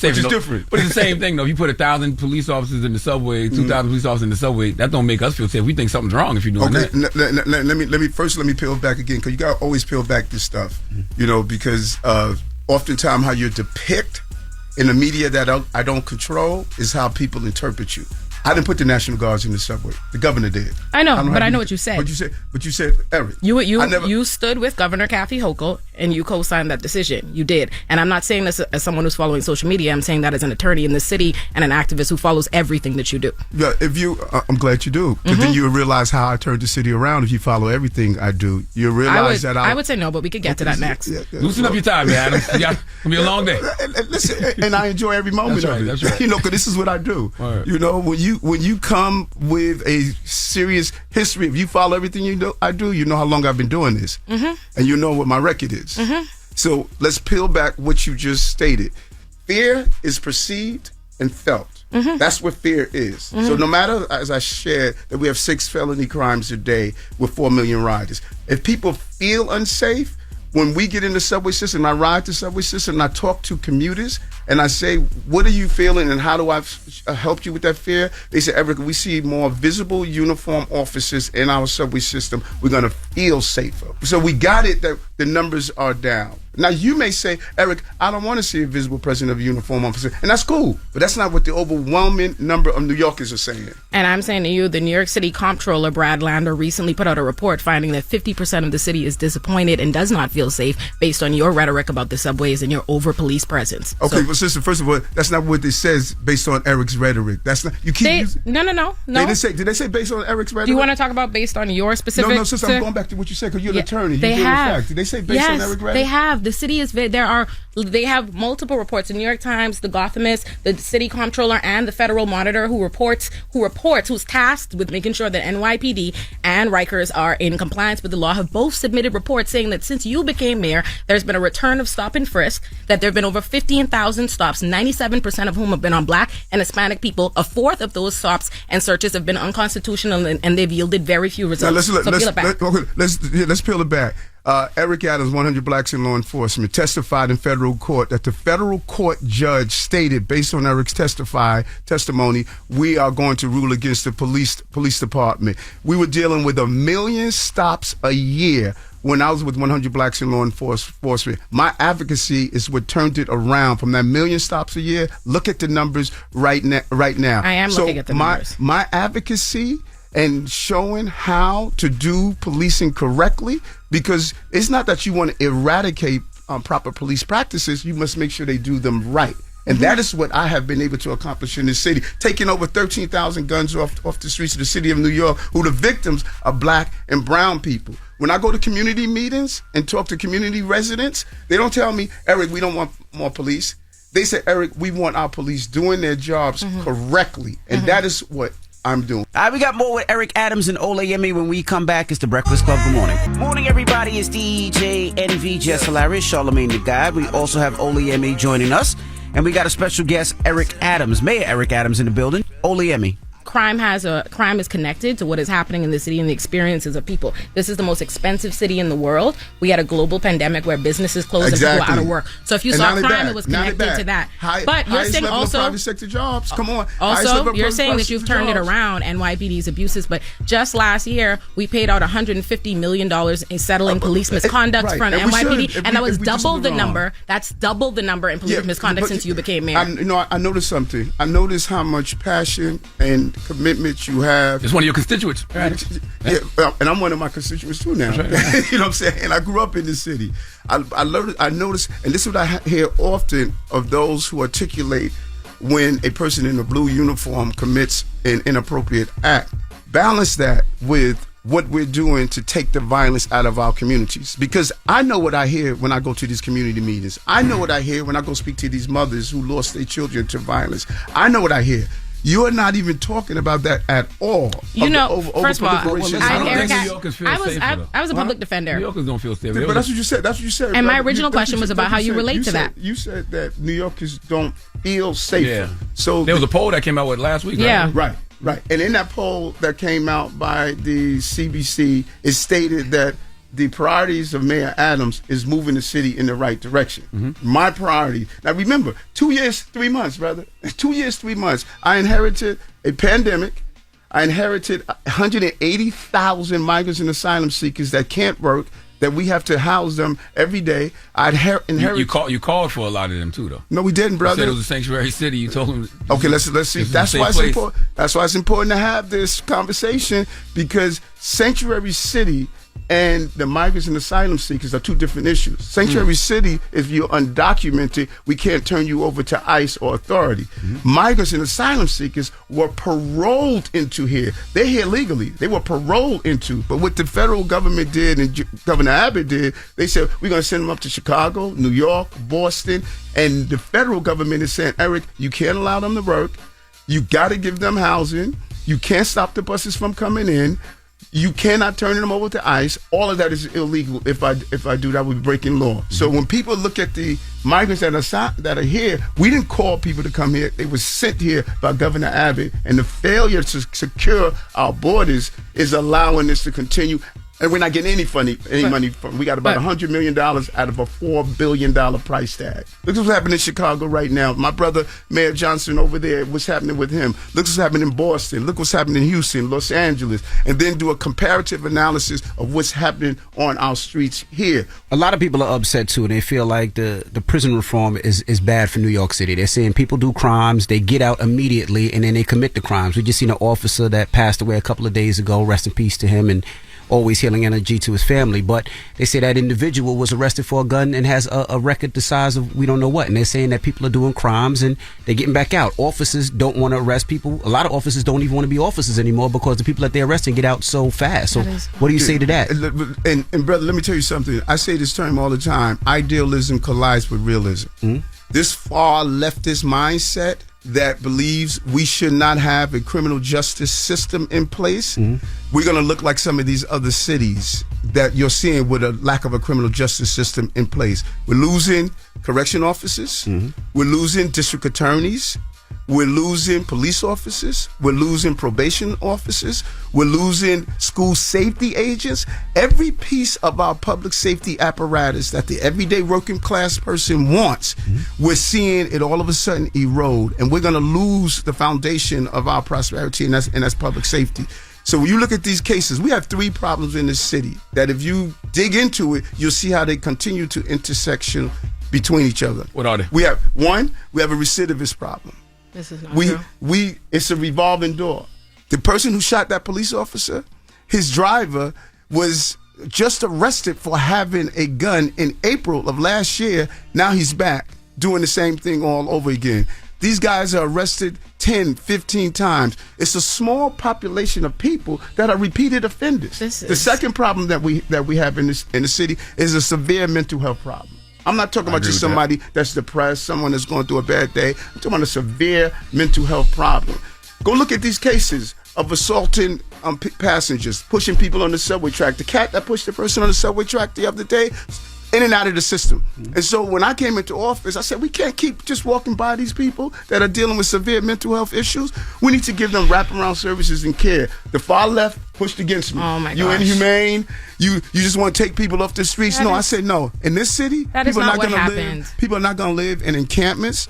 B: but it's the same thing though. If you put 1,000 police officers in the subway, 2,000 police officers in the subway, that don't make us feel safe. We think something's wrong if you're doing that.
I: Let me peel back again, because you gotta always peel back this stuff, because oftentimes how you're depicted in the media that I don't control is how people interpret you. I didn't put the National Guards in the subway. The governor did.
S: I know, but I know what you said.
I: But you said, Eric.
S: You stood with Governor Kathy Hochul and you co-signed that decision. You did. And I'm not saying this as someone who's following social media. I'm saying that as an attorney in the city and an activist who follows everything that you do.
I: Yeah, I'm glad you do. Because then you realize how I turned the city around. If you follow everything I do, you realize
S: I would say no, but we could get to that next.
B: Loosen up your time, man. It's gonna be a long day.
I: Listen, and I enjoy every moment of it.
B: That's right.
I: Because this is what I do. Right. When you come with a serious history, if you follow everything I do, you know how long I've been doing this, and you know what my record is. So let's peel back what you just stated. Fear is perceived and felt. That's what fear is. So no matter, as I shared, that we have 6 felony crimes a day with 4 million riders, if people feel unsafe, when we get in the subway system, I ride the subway system and I talk to commuters and I say, what are you feeling and how do I help you with that fear? They say, Eric, we see more visible uniform officers in our subway system. We're going to feel safer. So we got it that the numbers are down. Now, you may say, Eric, I don't want to see a visible presence of a uniform officer. And that's cool. But that's not what the overwhelming number of New Yorkers are saying.
S: And I'm saying to you, the New York City Comptroller, Brad Lander, recently put out a report finding that 50% of the city is disappointed and does not feel safe based on your rhetoric about the subways and your over-police presence.
I: Okay, well, sister, first of all, that's not what it says based on Eric's rhetoric. That's not, you keep using...
S: No.
I: Did they say based on Eric's rhetoric?
S: Do you want to talk about based on your specific...
I: No, sister, I'm going back to what you said, because you're an attorney.
S: They have.
I: Did they say based on Eric's rhetoric?
S: They have. The city is... There are They have multiple reports. The New York Times, the Gothamist, the City Comptroller, and the Federal Monitor, who's tasked with making sure that NYPD and Rikers are in compliance with the law, have both submitted reports saying that since you became mayor, there's been a return of stop and frisk, that there have been over 15,000 stops, 97% of whom have been on Black and Hispanic people. A fourth of those stops and searches have been unconstitutional, and they've yielded very few results.
I: Let's peel it back. Eric Adams, 100 Blacks in Law Enforcement, testified in federal court that the federal court judge stated, based on Eric's testimony, we are going to rule against the police department. We were dealing with 1 million stops a year when I was with 100 Blacks in Law Enforcement. My advocacy is what turned it around from that 1 million stops a year. Look at the numbers right now.
S: I am looking at the numbers.
I: My advocacy and showing how to do policing correctly, because it's not that you want to eradicate proper police practices, you must make sure they do them right. And that is what I have been able to accomplish in this city, taking over 13,000 guns off the streets of the city of New York, who the victims are Black and brown people. When I go to community meetings and talk to community residents, they don't tell me, Eric, we don't want more police. They say, Eric, we want our police doing their jobs correctly. And that is what I'm doing.
C: All right, we got more with Eric Adams and Olayemi when we come back. It's the Breakfast Club. Good morning. Morning, everybody. It's DJ NV, Jess Hilarious, Charlamagne the God. We also have Olayemi joining us. And we got a special guest, Eric Adams, Mayor Eric Adams in the building. Olayemi.
S: Crime is connected to what is happening in the city and the experiences of people. This is the most expensive city in the world. We had a global pandemic where businesses closed and people were out of work. So if you saw crime, it was connected to that.
I: But you're saying also private sector jobs. Come on.
S: Also, you're saying that you've turned it around, NYPD's abuses. But just last year, we paid out $150 million in settling police misconduct from NYPD, and that was double the number. That's double the number in police misconduct since you became mayor.
I: I noticed something. I noticed how much passion and commitment you have.
B: It's one of your constituents.
I: Right. Yeah, well, and I'm one of my constituents too now. Right. You know what I'm saying? And I grew up in this city. I noticed, and this is what I hear often of those who articulate when a person in a blue uniform commits an inappropriate act. Balance that with what we're doing to take the violence out of our communities. Because I know what I hear when I go to these community meetings. I know what I hear when I go speak to these mothers who lost their children to violence. I know what I hear. You're not even talking about that at all.
S: First of all,
B: I
S: was a public defender.
B: New Yorkers don't feel safe.
I: But that's what you said. That's what you said.
S: And my original question was about how you relate to that.
I: You said that New Yorkers don't feel safe.
B: Yeah.
I: So
B: there was a poll that came out last week.
S: Yeah.
I: Right. And in that poll that came out by the CBC, it stated that the priorities of Mayor Adams is moving the city in the right direction. My priority. Now remember, 2 years, 3 months, brother. 2 years, 3 months. I inherited a pandemic. I inherited 180,000 migrants and asylum seekers that can't work, that we have to house them every day. I inherited.
B: You called for a lot of them too, though.
I: No, we didn't, brother.
B: You said it was a sanctuary city. You told them.
I: Okay, let's see. That's why it's important. That's why it's important to have this conversation, because sanctuary city and the migrants and asylum seekers are two different issues. Sanctuary city, if you're undocumented, we can't turn you over to ICE or authority. Migrants and asylum seekers were paroled into here. They're here legally. They were paroled into. But what the federal government did and Governor Abbott did, they said, we're going to send them up to Chicago, New York, Boston. And the federal government is saying, Eric, you can't allow them to work. You got to give them housing. You can't stop the buses from coming in. You cannot turn them over to ICE. All of that is illegal. If I do that, we're breaking law. So when people look at the migrants that are here, we didn't call people to come here. They were sent here by Governor Abbott. And the failure to secure our borders is allowing this to continue. And we're not getting any money from. We got about $100 million out of a $4 billion price tag. Look what's happening in Chicago right now. My brother, Mayor Johnson over there, what's happening with him. Look what's happening in Boston. Look what's happening in Houston, Los Angeles. And then do a comparative analysis of what's happening on our streets here.
C: A lot of people are upset, too, and they feel like the prison reform is bad for New York City. They're saying people do crimes, they get out immediately, and then they commit the crimes. We just seen an officer that passed away a couple of days ago, rest in peace to him, and always healing energy to his family. But they say that individual was arrested for a gun and has a record the size of we don't know what. And they're saying that people are doing crimes and they're getting back out. Officers don't want to arrest people. A lot of officers don't even want to be officers anymore because the people that they're arresting get out so fast. So what do you say to that?
I: And brother, let me tell you something. I say this term all the time. Idealism collides with realism. This far leftist mindset that believes we should not have a criminal justice system in place, we're going to look like some of these other cities that you're seeing with a lack of a criminal justice system in place. We're losing correction officers. We're losing district attorneys. We're losing police officers. We're losing probation officers. We're losing school safety agents. Every piece of our public safety apparatus that the everyday working class person wants, we're seeing it all of a sudden erode. And we're going to lose the foundation of our prosperity, and that's public safety. So when you look at these cases, we have 3 problems in this city that if you dig into it, you'll see how they continue to intersection between each other.
B: What are they?
I: We have a recidivist problem.
S: This is not true.
I: It's a revolving door. The person who shot that police officer, his driver was just arrested for having a gun in April of last year. Now he's back doing the same thing all over again. These guys are arrested 10, 15 times. It's a small population of people that are repeated offenders. The second problem that we have in the city is a severe mental health problem. I'm not talking about just somebody that's depressed, someone that's going through a bad day. I'm talking about a severe mental health problem. Go look at these cases of assaulting passengers, pushing people on the subway track. The cat that pushed the person on the subway track the other day, in and out of the system. And so when I came into office, I said, we can't keep just walking by these people that are dealing with severe mental health issues. We need to give them wraparound services and care. The far left pushed against me.
S: Oh my
I: You
S: gosh.
I: inhumane. You just want to take people off the streets. I said no. In this city,
S: That is
I: people
S: not
I: are
S: what
I: not going to
S: happened.
I: live. People are not going to live in encampments.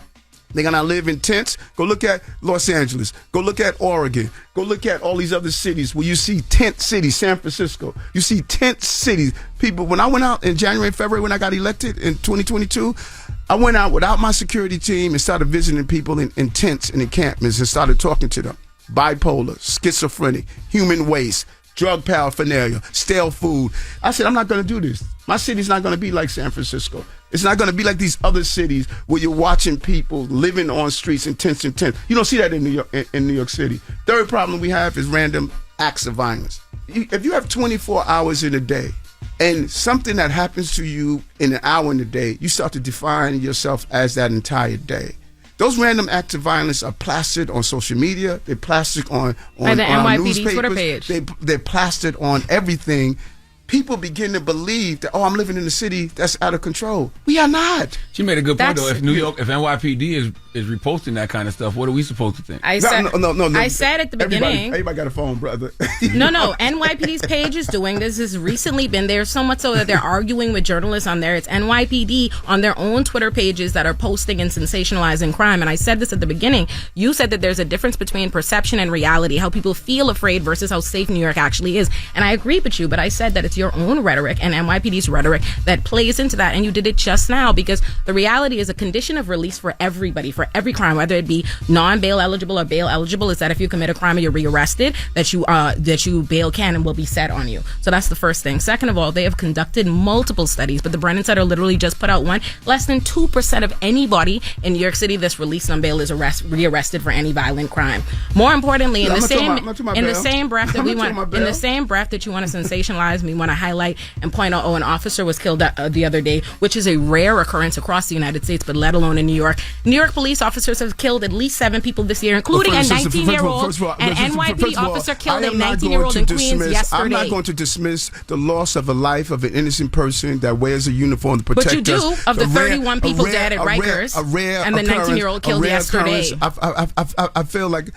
I: They're going to live in tents. Go look at Los Angeles. Go look at Oregon. Go look at all these other cities where you see tent cities, San Francisco. You see tent cities. People, when I went out in January, February, when I got elected in 2022, I went out without my security team and started visiting people in tents and encampments and started talking to them. Bipolar, schizophrenic, human waste, drug paraphernalia, stale food. I said, I'm not going to do this. My city's not going to be like San Francisco. It's not going to be like these other cities where you're watching people living on streets in tents and tents. You don't see that in New York City. Third problem we have is random acts of violence. If you have 24 hours in a day and something that happens to you in an hour in a day, you start to define yourself as that entire day. Those random acts of violence are plastered on social media. They're plastered on
S: By the NYPD
I: newspapers.
S: Twitter page.
I: They're plastered on everything. People begin to believe that, I'm living in a city that's out of control. We are not.
B: She made a good point, though. If NYPD is reposting that kind of stuff, what are we supposed to think?
S: I said at the beginning.
I: Everybody got a phone, brother.
S: No. NYPD's page is doing this. Has recently been there so much so that they're arguing with journalists on there. It's NYPD on their own Twitter pages that are posting and sensationalizing crime. And I said this at the beginning. You said that there's a difference between perception and reality, how people feel afraid versus how safe New York actually is. And I agree with you, but I said that it's your own rhetoric and NYPD's rhetoric that plays into that, and you did it just now, because the reality is a condition of release for everybody, for every crime, whether it be non-bail eligible or bail eligible, is that if you commit a crime and you're rearrested, that you bail can and will be set on you. So that's the first thing. Second of all, they have conducted multiple studies, but the Brennan Center literally just put out one. Less than 2% of anybody in New York City that's released on bail is rearrested for any violent crime. More importantly, in the same breath that you want to sensationalize me, want to highlight and point out, an officer was killed the other day, which is a rare occurrence across the United States, but let alone in New York. New York police officers have killed at least 7 people this year, including a 19-year-old. An NYPD officer killed a 19-year-old in Queens yesterday.
I: I'm not going to dismiss the loss of a life of an innocent person that wears a uniform to protect us.
S: But you do, of the 31 people dead at Rikers and the 19-year-old killed yesterday.
I: I feel like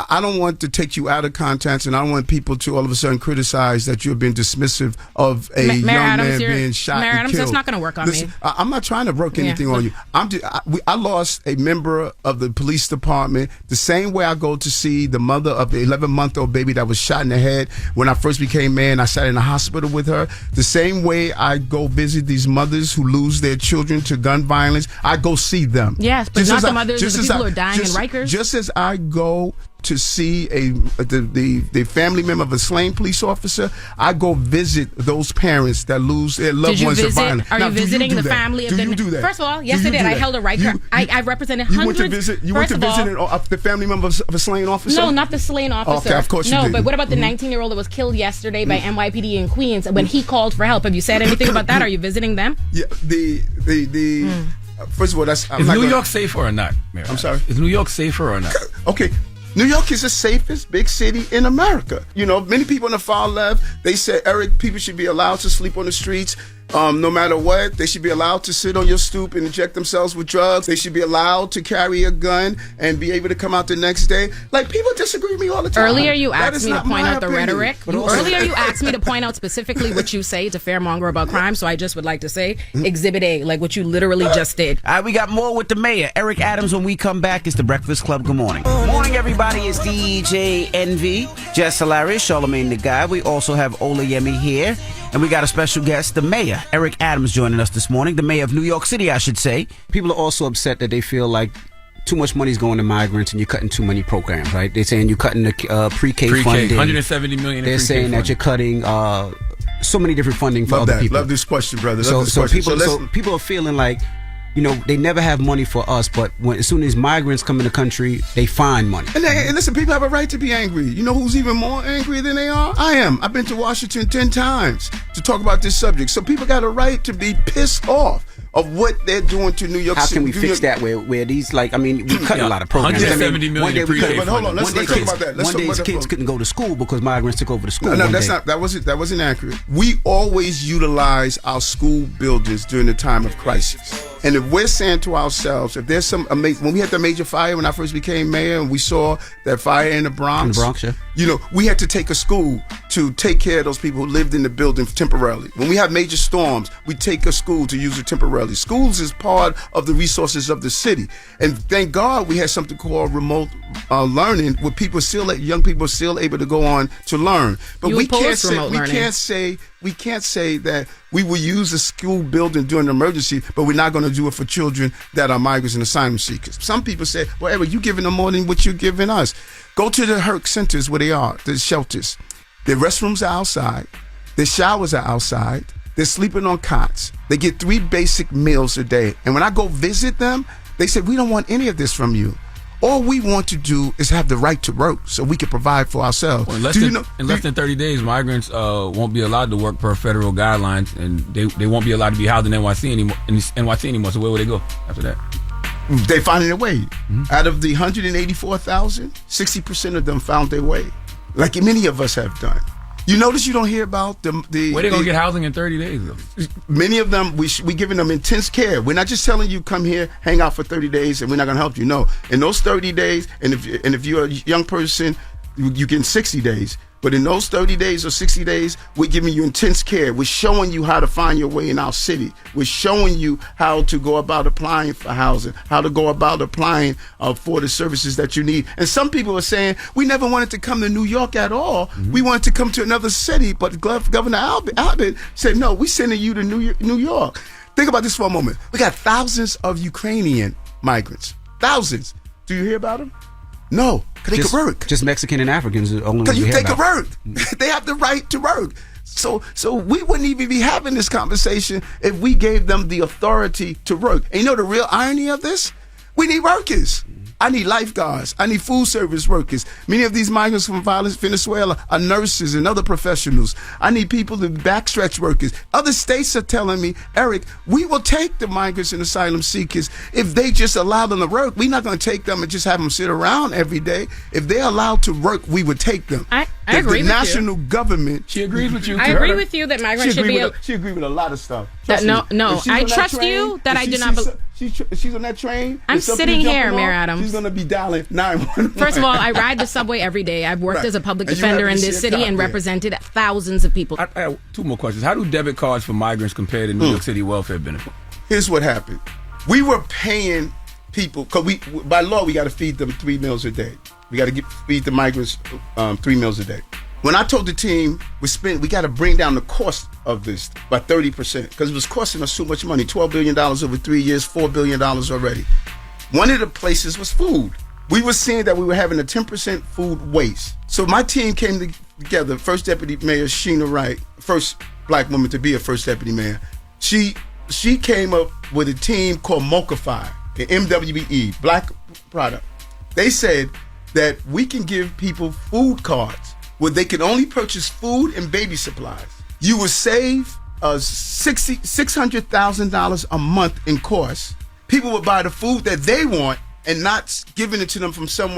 I: I don't want to take you out of context, and I don't want people to all of a sudden criticize that you've been dismissive of a young man being shot and killed.
S: That's not going to work on me.
I: I'm not trying to work anything on you. I lost a member of the police department the same way I go to see the mother of the 11-month-old baby that was shot in the head when I first became mayor, and I sat in the hospital with her. The same way I go visit these mothers who lose their children to gun violence, I go see them.
S: Yes, but not the mothers of the people who are dying in Rikers.
I: Just as I go to see the family member of a slain police officer, I go visit those parents that lose their loved ones to violence.
S: Are you visiting the family of the...
I: you do that?
S: First of all, yes, I did. I held a right... I represented hundreds...
I: You went to visit the family member of a slain officer?
S: No, not the slain officer.
I: Okay, of course you did.
S: No, but what about the 19-year-old that was killed yesterday by NYPD in Queens when he called for help? Have you said anything about that? Are you visiting them?
I: Yeah, first of all, that's...
B: Is New York safer or not, Mary?
I: I'm sorry?
B: Is New York safer or not?
I: Okay. New York is the safest big city in America. You know, many people on the far left, they say, Eric, people should be allowed to sleep on the streets. No matter what, they should be allowed to sit on your stoop and inject themselves with drugs. They should be allowed to carry a gun and be able to come out the next day. Like, people disagree with me all the time.
S: Earlier, you asked me to point out the rhetoric. Earlier, you asked me to point out specifically what you say to fearmonger about crime. So I just would like to say, Exhibit A, like what you literally just did.
C: All right, we got more with the mayor, Eric Adams. When we come back, it's the Breakfast Club. Good morning. Morning, everybody. It's DJ Envy, Jess Hilarious, Charlamagne the Guy. We also have Olayemi here. And we got a special guest, the mayor, Eric Adams, joining us this morning. The mayor of New York City, I should say. People are also upset that they feel like too much money is going to migrants and you're cutting too many programs, right? They're saying you're cutting the pre-K funding.
B: $170 million.
C: They're saying that you're cutting so many different funding for other people.
I: Love this question, brother.
C: So people are feeling like, you know, they never have money for us, but as soon as migrants come in the country, they find money.
I: And listen, people have a right to be angry. You know who's even more angry than they are? I am. I've been to Washington 10 times to talk about this subject. So people got a right to be pissed off of what they're doing to New York City.
C: How can we fix that where these, like, I mean, we cut a lot of programs.
B: $170 million pre-K.
I: But hold on, let's talk about that.
C: One day kids couldn't go to school because migrants took over the school.
I: No, that wasn't accurate. We always utilize our school buildings during the time of crisis. And if we're saying to ourselves, if there's some amazing, when we had the major fire when I first became mayor and we saw that fire in the Bronx,
C: yeah.
I: You know, we had to take a school to take care of those people who lived in the building temporarily. When we have major storms, we take a school to use it temporarily. Schools is part of the resources of the city. And thank God we had something called remote learning where young people are still able to go on to learn. But we can't say that we will use a school building during an emergency, but we're not going to do it for children that are migrants and asylum seekers. Some people say, well, Eric, you're giving them more than what you're giving us. Go to the HERC centers where they are, the shelters. Their restrooms are outside. Their showers are outside. They're sleeping on cots. They get 3 basic meals a day. And when I go visit them, they say, we don't want any of this from you. All we want to do is have the right to work so we can provide for ourselves.
B: Well, in less than 30 days, migrants won't be allowed to work per federal guidelines, and they won't be allowed to be housed in NYC anymore. So where will they go after that?
I: They finding a way. Mm-hmm. Out of the 184,000, 60% of them found their way, like many of us have done. You notice you don't hear about the
B: where they gonna get housing in 30 days though?
I: Many of them we giving them intense care. We're not just telling you come here, hang out for 30 days, and we're not gonna help you. No, in those 30 days, and if you're a young person, you get 60 days. But in those 30 days or 60 days, we're giving you intense care. We're showing you how to find your way in our city. We're showing you how to go about applying for housing, how to go about applying for the services that you need. And some people are saying, we never wanted to come to New York at all. Mm-hmm. We wanted to come to another city. But Governor Abbott said, no, we're sending you to New York. Think about this for a moment. We got thousands of Ukrainian migrants. Thousands. Do you hear about them? No, because they can work.
C: Just Mexican and Africans are only
I: because they can work. They have the right to work. So we wouldn't even be having this conversation if we gave them the authority to work. And you know the real irony of this? We need workers. I need lifeguards. I need food service workers. Many of these migrants from Venezuela are nurses and other professionals. I need people to backstretch workers. Other states are telling me, Eric, we will take the migrants and asylum seekers if they just allow them to work. We're not going to take them and just have them sit around every day. If they're allowed to work, we would take them.
S: I agree with you.
I: The national government.
B: She agrees with you.
S: I agree with you that migrants should be.
I: She agrees with a lot of stuff.
S: No. I trust you that I do not believe.
I: She's on that train.
S: I'm sitting here, Mayor Adams.
I: She's going to be dialing 911.
S: First of all, I ride the subway every day. I've worked as a public defender in this city and represented thousands of people.
B: I have 2 more questions. How do debit cards for migrants compare to New York City welfare benefit?
I: Here's what happened. We were paying people, because by law, we got to feed them 3 meals a day. We got to feed the migrants 3 meals a day. When I told the team, we got to bring down the cost of this by 30% because it was costing us so much money, $12 billion over 3 years, $4 billion already. One of the places was food. we were seeing that we were having a 10% food waste. So my team came together. First Deputy Mayor Sheena Wright, first black woman to be a first deputy mayor. She came up with a team called Mochify, the MWE, Black Product. They said that we can give people food cards where they can only purchase food and baby supplies. You will save $600,000 a month in costs. People will buy the food that they want and not giving it to them from some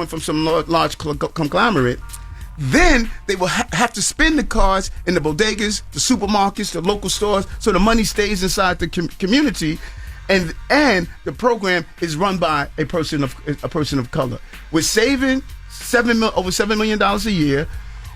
I: large conglomerate. Then they will have to spend the cards in the bodegas, the supermarkets, the local stores, so the money stays inside the community. And the program is run by a person of color. We're saving over $7 million a year.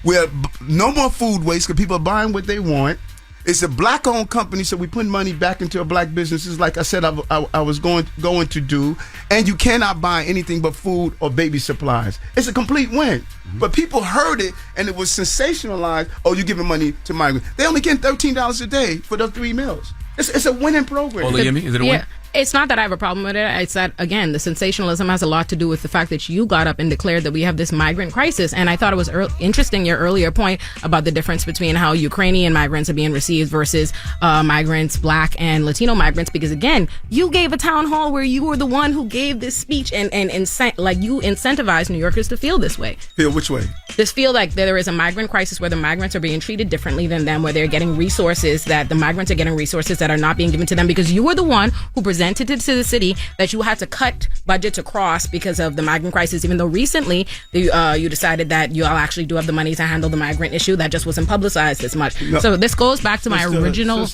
I: We're no more food waste because people are buying what they want. It's a black-owned company, so we put money back into black businesses, like I said I was going to do. And you cannot buy anything but food or baby supplies. It's a complete win. Mm-hmm. But people heard it, and it was sensationalized. Oh, you're giving money to migrants. They only get $13 a day for those 3 meals. It's a winning program.
B: Is it a win?
S: It's not that I have a problem with it. It's that, again, the sensationalism has a lot to do with the fact that you got up and declared that we have this migrant crisis. And I thought it was interesting, your earlier point about the difference between how Ukrainian migrants are being received versus migrants, black and Latino migrants. Because, again, you gave a town hall where you were the one who gave this speech and you incentivized New Yorkers to feel this way.
I: Feel which way?
S: Just feel like there is a migrant crisis where the migrants are being treated differently than them, where they're getting resources that the migrants are getting resources that are not being given to them because you were the one who presented it to the city that you had to cut budgets across because of the migrant crisis, even though recently you decided that you all actually do have the money to handle the migrant issue. That just wasn't publicized as much. No. So this goes back to my original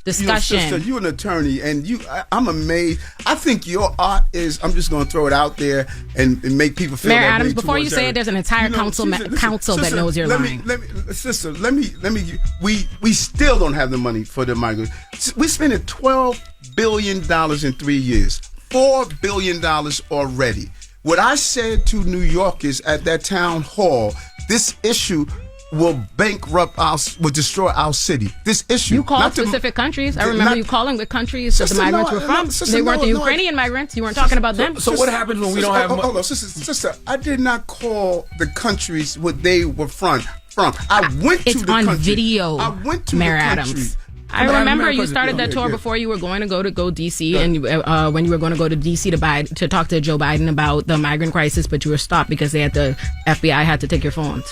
S: discussion.
I: Sister, you're an attorney, and I'm amazed. I think your art is, I'm just going to throw it out there and make people feel
S: Mayor
I: that
S: Adams,
I: way
S: before you say it, there's an entire council that knows you're lying.
I: We still don't have the money for the migrants. We're spending $12 billion in 3 years. $4 billion already. What I said to New Yorkers at that town hall, this issue will will destroy our city. This issue.
S: You called specific countries. I remember you calling the countries that the migrants were from. They weren't the Ukrainian migrants. You weren't talking about them.
B: So what happens when we don't have...
I: Hold on, sister. I did not call the countries what they were from. I went to the country.
S: It's on video,
I: I went to
S: Mayor
I: the country.
S: Adams. I remember you started that tour before you were going to go DC, and when you were going to go to DC to talk to Joe Biden about the migrant crisis, but you were stopped because the FBI had to take your phones.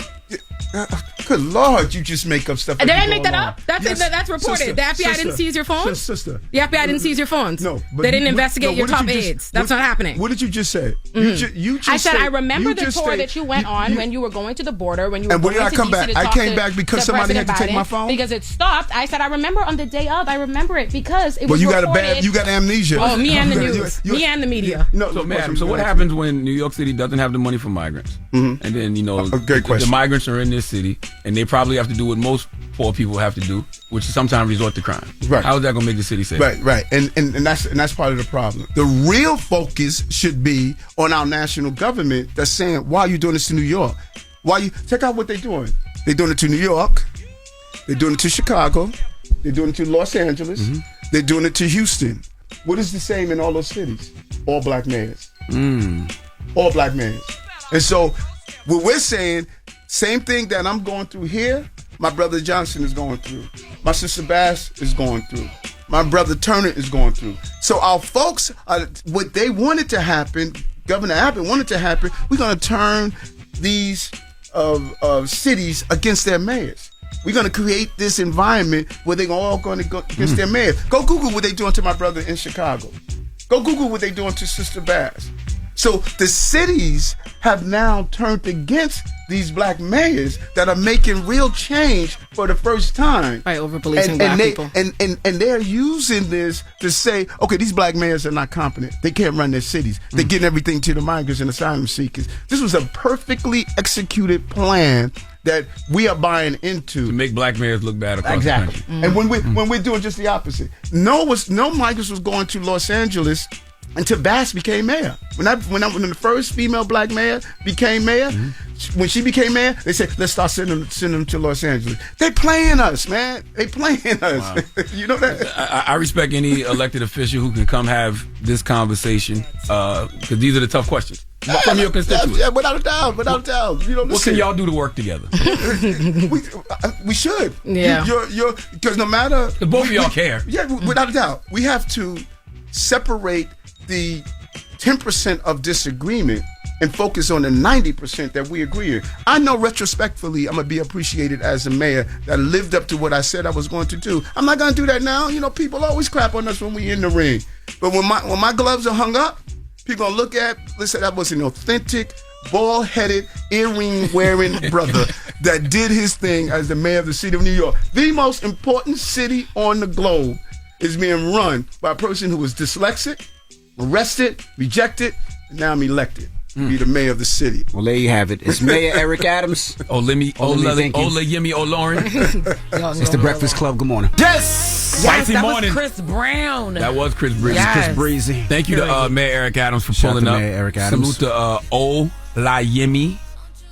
I: Good Lord, you just make up stuff.
S: Did I make that up? That's reported.
I: Sister,
S: the FBI didn't seize your phones?
I: Sister.
S: The FBI didn't seize your phones?
I: No.
S: They didn't investigate your top aides. That's not happening.
I: What did you just say?
S: Mm-hmm.
I: You just
S: I said
I: say,
S: I remember the tour that you went on when you were going to the border, when you were
I: and
S: going
I: when did I
S: to
I: come
S: DC
I: back?
S: to talk
I: I came back because somebody had to take my phone?
S: Because it stopped. I said I remember on the day of. I remember it because it was reported.
I: You got amnesia.
S: Oh, me and the news. Me and the media.
B: So what happens when New York City doesn't have the money for migrants? Mm-hmm. And then, the migrants are in this city, and they probably have to do what most poor people have to do, which is sometimes resort to crime.
I: Right.
B: How is that going to make the city safe?
I: Right. And that's part of the problem. The real focus should be on our national government that's saying, why are you doing this to New York? Check out what they're doing. They're doing it to New York. They're doing it to Chicago. They're doing it to Los Angeles. Mm-hmm. They're doing it to Houston. What is the same in all those cities? All black mayors. All black mayors. And so what we're saying, same thing that I'm going through here, my brother Johnson is going through. My sister Bass is going through. My brother Turner is going through. So our folks, what they wanted to happen, Governor Abbott wanted to happen, we're going to turn these cities against their mayors. We're going to create this environment where they're all going to go against their mayors. Go Google what they're doing to my brother in Chicago. Go Google what they're doing to Sister Bass. So the cities have now turned against these black mayors that are making real change for the first time.
S: By over-policing black people.
I: And they're using this to say, okay, these black mayors are not competent. They can't run their cities. They're getting everything to the migrants and asylum seekers. This was a perfectly executed plan that we are buying into.
B: To make black mayors look bad across
I: the
B: country.
I: And when we're doing just the opposite. No migrants was going to Los Angeles until Bass became mayor. When the first female black mayor became mayor, when she became mayor, they said, let's start sending them to Los Angeles. They playing us, man. They playing us. Wow. You know that?
B: I respect any elected official who can come have this conversation because these are the tough questions. from your constituents?
I: Yeah, without a doubt. You know,
B: what can y'all do to work together?
I: we should.
S: Yeah.
I: Because no matter...
B: Both of y'all care.
I: Yeah, without a doubt. We have to separate the 10% of disagreement and focus on the 90% that we agree on. I know retrospectively I'm going to be appreciated as a mayor that lived up to what I said I was going to do. I'm not going to do that now. You know, people always clap on us when we in the ring. But when my gloves are hung up, people going to look at, listen, that was an authentic, bald-headed, earring-wearing brother that did his thing as the mayor of the city of New York. The most important city on the globe is being run by a person who was dyslexic, arrested, rejected, and now I'm elected. Be the mayor of the city.
C: Well, there you have it. It's Mayor Eric Adams.
B: Olayemi Olorin.
C: It's the Breakfast Club. Good morning.
G: Yes, that
B: morning.
G: was Chris Brown.
B: That was Chris Breezy.
G: Yes.
C: Chris Breezy.
B: Thank you to Mayor Eric Adams for
C: Shout
B: pulling
C: out to
B: up.
C: Mayor Eric Adams.
B: Salute to Olayemi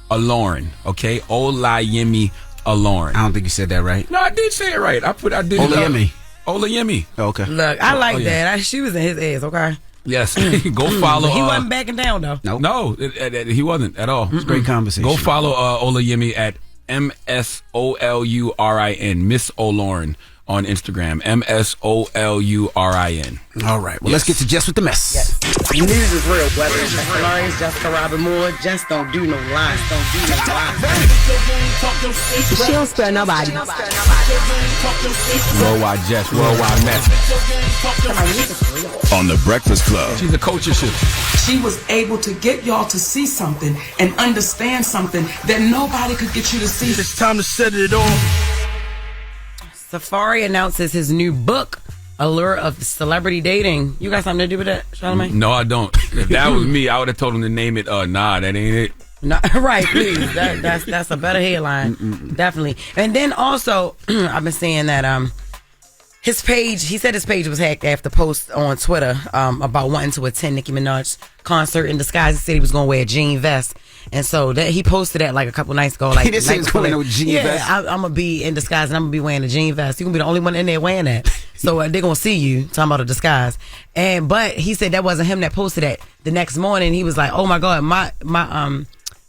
B: Olorin. Okay, Olayemi Olorin.
C: I don't think you said that right.
B: No, I did say it right. I did.
C: Olayemi.
B: Olayemi.
C: Okay.
G: Look, I like that. She was in his ass. Okay.
B: Yes, go follow.
G: He wasn't backing down though.
C: Nope.
B: No, he wasn't at all.
C: It's a great conversation.
B: Go follow Olayemi at MSOLURIN, Miss Olorin on Instagram, MSOLURIN.
C: All right, well, let's get to Jess with the Mess.
G: Yes. News is real. Whether it's Jess Hilarious, Jessica Robin Moore, just don't do no lies.
P: She don't spare nobody.
B: Worldwide Jess, worldwide Mess.
H: On the Breakfast Club.
B: She's a culture shift.
Q: She was able to get y'all to see something and understand something that nobody could get you to see.
M: It's time to set it off.
G: Safari announces his new book, Allure of Celebrity Dating. You got something to do with that, Charlamagne?
B: No, I don't. If that was me, I would have told him to name it. Nah, that ain't it.
G: No, right, please. That's a better headline. Definitely. And then also, I've been seeing that his page, he said his page was hacked after post on Twitter about wanting to attend Nicki Minaj's concert in disguise. He said he was going to wear a jean vest. And so that he posted that like a couple nights ago. Like,
C: he didn't say he was going to wear a jean vest.
G: I'm going to be in disguise and I'm going to be wearing a jean vest. You're going to be the only one in there wearing that. So they're going to see you talking about a disguise. But he said that wasn't him that posted that. The next morning he was like, oh my God,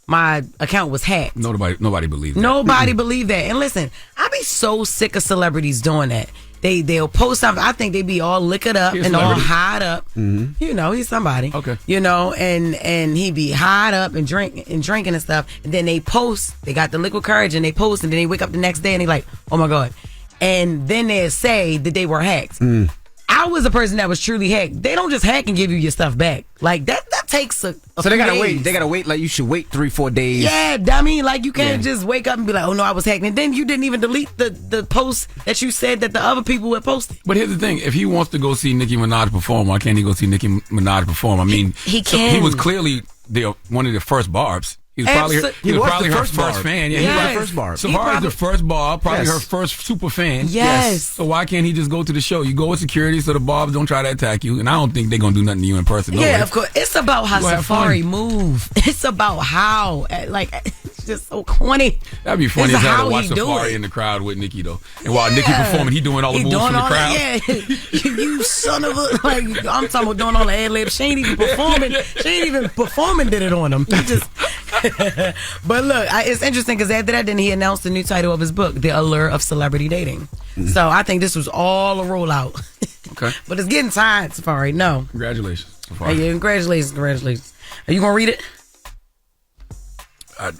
G: my account was hacked.
B: Nobody believed that.
G: Nobody believed that. And listen, I be so sick of celebrities doing that. They'll post something. I think they be all liquored up and all high up.
C: Mm-hmm.
G: You know, he's somebody.
B: Okay.
G: You know, and he be high up and drinking and stuff. And then they post. They got the liquid courage and they post. And then they wake up the next day and they like, oh my God. And then they say that they were hacked.
C: Mm.
G: I was a person that was truly hacked. They don't just hack and give you your stuff back. Like that takes a
C: so they gotta
G: days.
C: wait. They gotta wait. Like you should wait 3-4 days.
G: Yeah, I mean, like you can't just wake up and be like, "Oh no, I was hacked," and then you didn't even delete the post that you said that the other people had posted.
B: But here's the thing: if he wants to go see Nicki Minaj perform, why can't he go see Nicki Minaj perform? I mean,
G: he can.
B: He was clearly one of the first Barbs. He was probably her first fan. Yeah,
C: he was the first Barb.
B: Safari's the first Barb, probably her first super fan.
G: Yes.
B: So why can't he just go to the show? You go with security so the Barbs don't try to attack you. And I don't think they're going to do nothing to you in person. No way.
G: Of course. It's about how Safari move. It's about how, like, it's just so corny.
B: That'd be funny as hell to watch Safari in the crowd with Nikki, though. And while Nikki performing, he doing all the moves from the crowd.
G: You son of a, like, I'm talking about doing all the ad-libs. She ain't even performing. Did it on him. He just... But look, it's interesting because after that, then he announced the new title of his book, The Allure of Celebrity Dating. So I think this was all a rollout.
B: Okay.
G: But it's getting tired, Safari. No.
B: Congratulations, Safari.
G: Yeah, congratulations. Are you going to read it?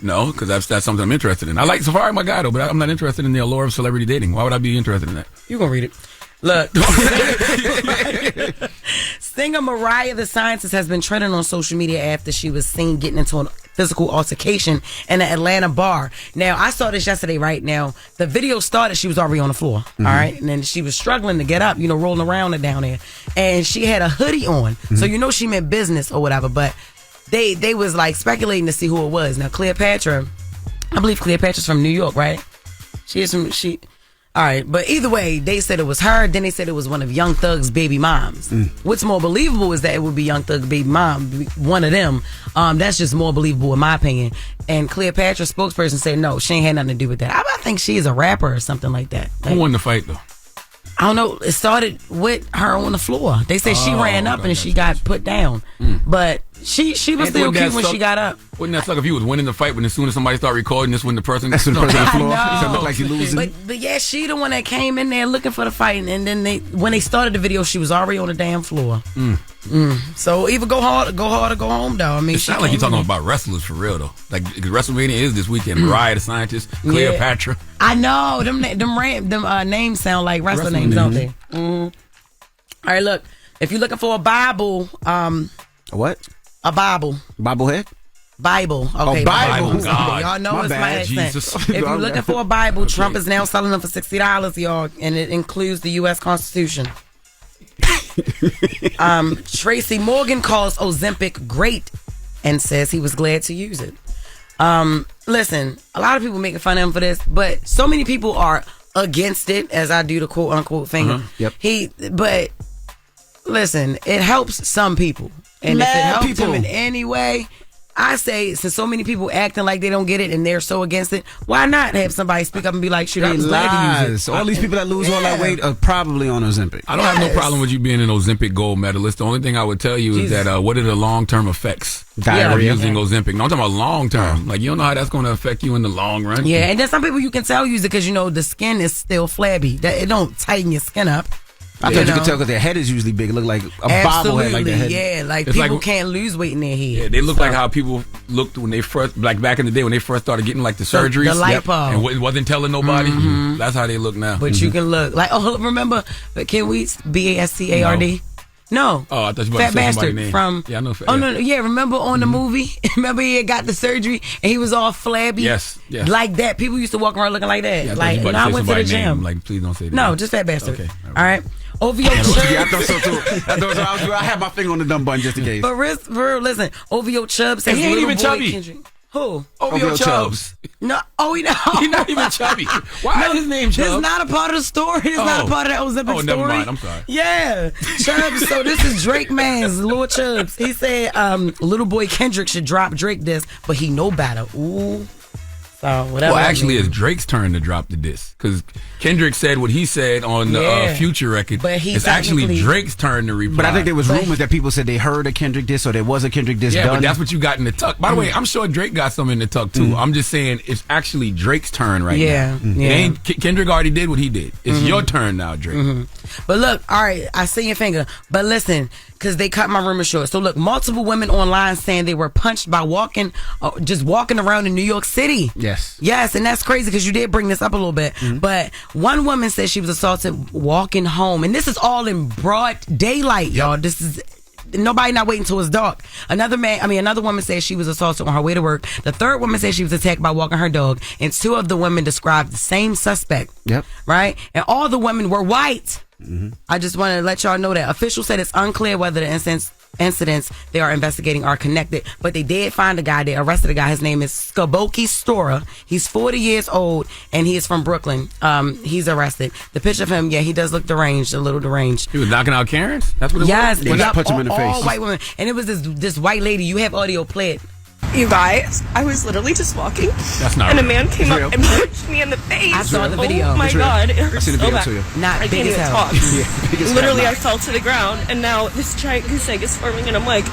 B: No, because that's something I'm interested in. I like Safari, my guy, though, but I'm not interested in The Allure of Celebrity Dating. Why would I be interested in that?
G: You're going to read it. Look, singer Mariah the Scientist has been trending on social media after she was seen getting into a physical altercation in an Atlanta bar. Now, I saw this yesterday, right? Now, the video started, she was already on the floor, all right? And then she was struggling to get up, rolling around down there. And she had a hoodie on. So, she meant business or whatever. But they was, like, speculating to see who it was. Now, Cleopatra, I believe Cleopatra's from New York, right? All right, but either way, they said it was her. Then they said it was one of Young Thug's baby moms. What's more believable is that it would be Young Thug's baby mom, one of them. That's just more believable in my opinion. And Cleopatra's spokesperson said no, she ain't had nothing to do with that. I think she is a rapper or something like that.
B: Who won the fight though?
G: I don't know. It started with her on the floor. They said she ran up and she got put down. But She was still cute when she got up.
B: Wouldn't that suck if you was winning the fight, but as soon as somebody start recording this, when the person on the floor, it look like you're losing.
G: But yeah, she the one that came in there looking for the fight, and then when they started the video, she was already on the damn floor. So either go hard or go home, though. I mean,
B: it sounds like you're talking about wrestlers for real, though. Like WrestleMania is this weekend. Mariah the Scientist, Cleopatra.
G: I know them names sound like wrestler names, don't they? All right, look. If you're looking for a Bible,
C: what?
G: A Bible.
C: Bobblehead?
G: Bible. Okay,
C: Bible.
G: God. Y'all know it's my accent. If you're looking for a Bible, Trump is now selling them for $60, y'all, and it includes the U.S. Constitution. Tracy Morgan calls Ozempic great and says he was glad to use it. Listen, a lot of people making fun of him for this, but so many people are against it, as I do the quote unquote thing. But listen, it helps some people. And if it helps him in any way, I say, since so many people acting like they don't get it and they're so against it, why not have somebody speak up and be like, shoot, I'm glad to use it.
C: All these people that lose all that weight are probably on Ozempic.
B: I don't have no problem with you being an Ozempic gold medalist. The only thing I would tell you is that what are the long-term effects of using Ozempic? No, I'm talking about long-term. Like, you don't know how that's going to affect you in the long run.
G: Yeah, and then some people you can tell use it because, the skin is still flabby. It don't tighten your skin up.
C: I thought you could tell because their head is usually big. It look like a bobblehead. Like their head.
G: Yeah, like it's people can't lose weight in their head.
B: Yeah, they look like how people looked when they first, like back in the day when they first started getting like the surgeries.
G: The lipo.
B: And wasn't telling nobody. That's how they look now.
G: But you can look like, remember, can we, BASCARD? No.
B: Oh, I thought you were
G: Fat
B: about to say
G: Bastard
B: somebody's name.
G: from.
B: Yeah, I know.
G: Remember on the movie? Remember he had got the surgery and he was all flabby?
B: Yes.
G: Like that. People used to walk around looking like that.
B: Yeah,
G: like, and I went to the gym.
B: Like, please don't say that.
G: No, just Fat Bastard.
B: Okay.
G: All right. Over your chubs.
C: I thought so too. I had my finger on the dumb button just in case.
G: But listen, over your chubs.
B: And he ain't even chubby.
G: Who?
B: Over your chubs.
G: No. Oh,
B: He's not even chubby. Why is his name Chubbs?
G: It's not a part of the story. It's not a part of that Ozempic story.
B: Oh, never mind. I'm sorry.
G: Yeah. Chubbs. So this is Drake man's Lil Chubbs. He said little boy Kendrick should drop Drake this, but he know better. Ooh. So whatever.
B: Well, actually, it's Drake's turn to drop the diss because Kendrick said what he said on the Future record. But it's actually Drake's turn to reply.
C: But I think there was rumors that people said they heard a Kendrick diss or there was a Kendrick diss done.
B: Yeah, but that's what you got in the tuck. By the way, I'm sure Drake got some in the tuck too. I'm just saying it's actually Drake's turn now.
G: Yeah.
B: It ain't, Kendrick already did what he did. It's your turn now, Drake.
G: But look, all right, I see your finger. But listen, because they cut my rumor short. So look, multiple women online saying they were punched by just walking around in New York City. Yes, and that's crazy because you did bring this up a little bit. But one woman said she was assaulted walking home, and this is all in broad daylight, y'all. This is nobody not waiting till it's dark. Another woman said she was assaulted on her way to work. The third woman said she was attacked by walking her dog, and two of the women described the same suspect. Right, and all the women were white. I just want to let y'all know that officials said it's unclear whether the incidents they are investigating are connected, but they did find a guy. They arrested a guy. His name is Skaboki Stora. He's 40 years old and he is from Brooklyn. He's arrested. The picture of him, he does look deranged, a little deranged.
B: He was knocking out Karens? That's what it was?
C: They just punch him in the face.
G: All white women. And it was this white lady. You have audio, play it.
T: You guys, I was literally just walking.
B: That's not
T: and
B: real.
T: a man came up and punched me in the face.
G: I saw the video.
T: Oh my God, it
C: I
T: hurts
C: seen the
T: so
C: video
T: bad.
C: too.
G: Not
T: I
G: big
T: can't
G: as
T: even
G: hell.
T: talk. Literally, I fell to the ground, and now this giant goose egg is forming, and I'm like,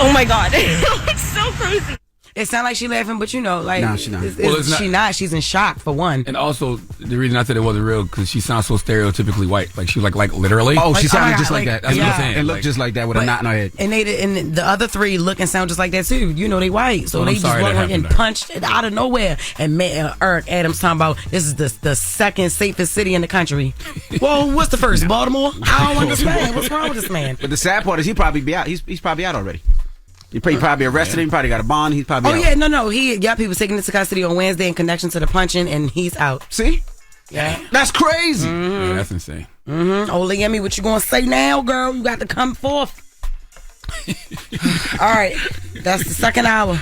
T: oh my God, it's so crazy.
G: It sounds like she laughing, but
C: no, she's not.
G: She's not. She's in shock for one.
B: And also, the reason I said it wasn't real because she sounds so stereotypically white. Like she was like literally.
C: Oh, she sounded just like that.
B: That's what I'm saying.
C: And looked just like that with a knot in her head.
G: And the other three look and sound just like that too. They white, so they just walk around and punched it out of nowhere. And Eric Adams talking about this is the second safest city in the country. Well, what's the first? Baltimore? I don't understand. What's wrong with this man?
C: But the sad part is he probably be out. He's probably out already. He probably arrested him. Probably got a bond. He's probably out.
G: Yeah, no. He was taken into custody on Wednesday in connection to the punching, and he's out.
C: See?
G: Yeah,
C: that's crazy.
B: Yeah, that's insane.
G: Ole Yemi, what you gonna say now, girl? You got to come forth. All right, that's the second hour.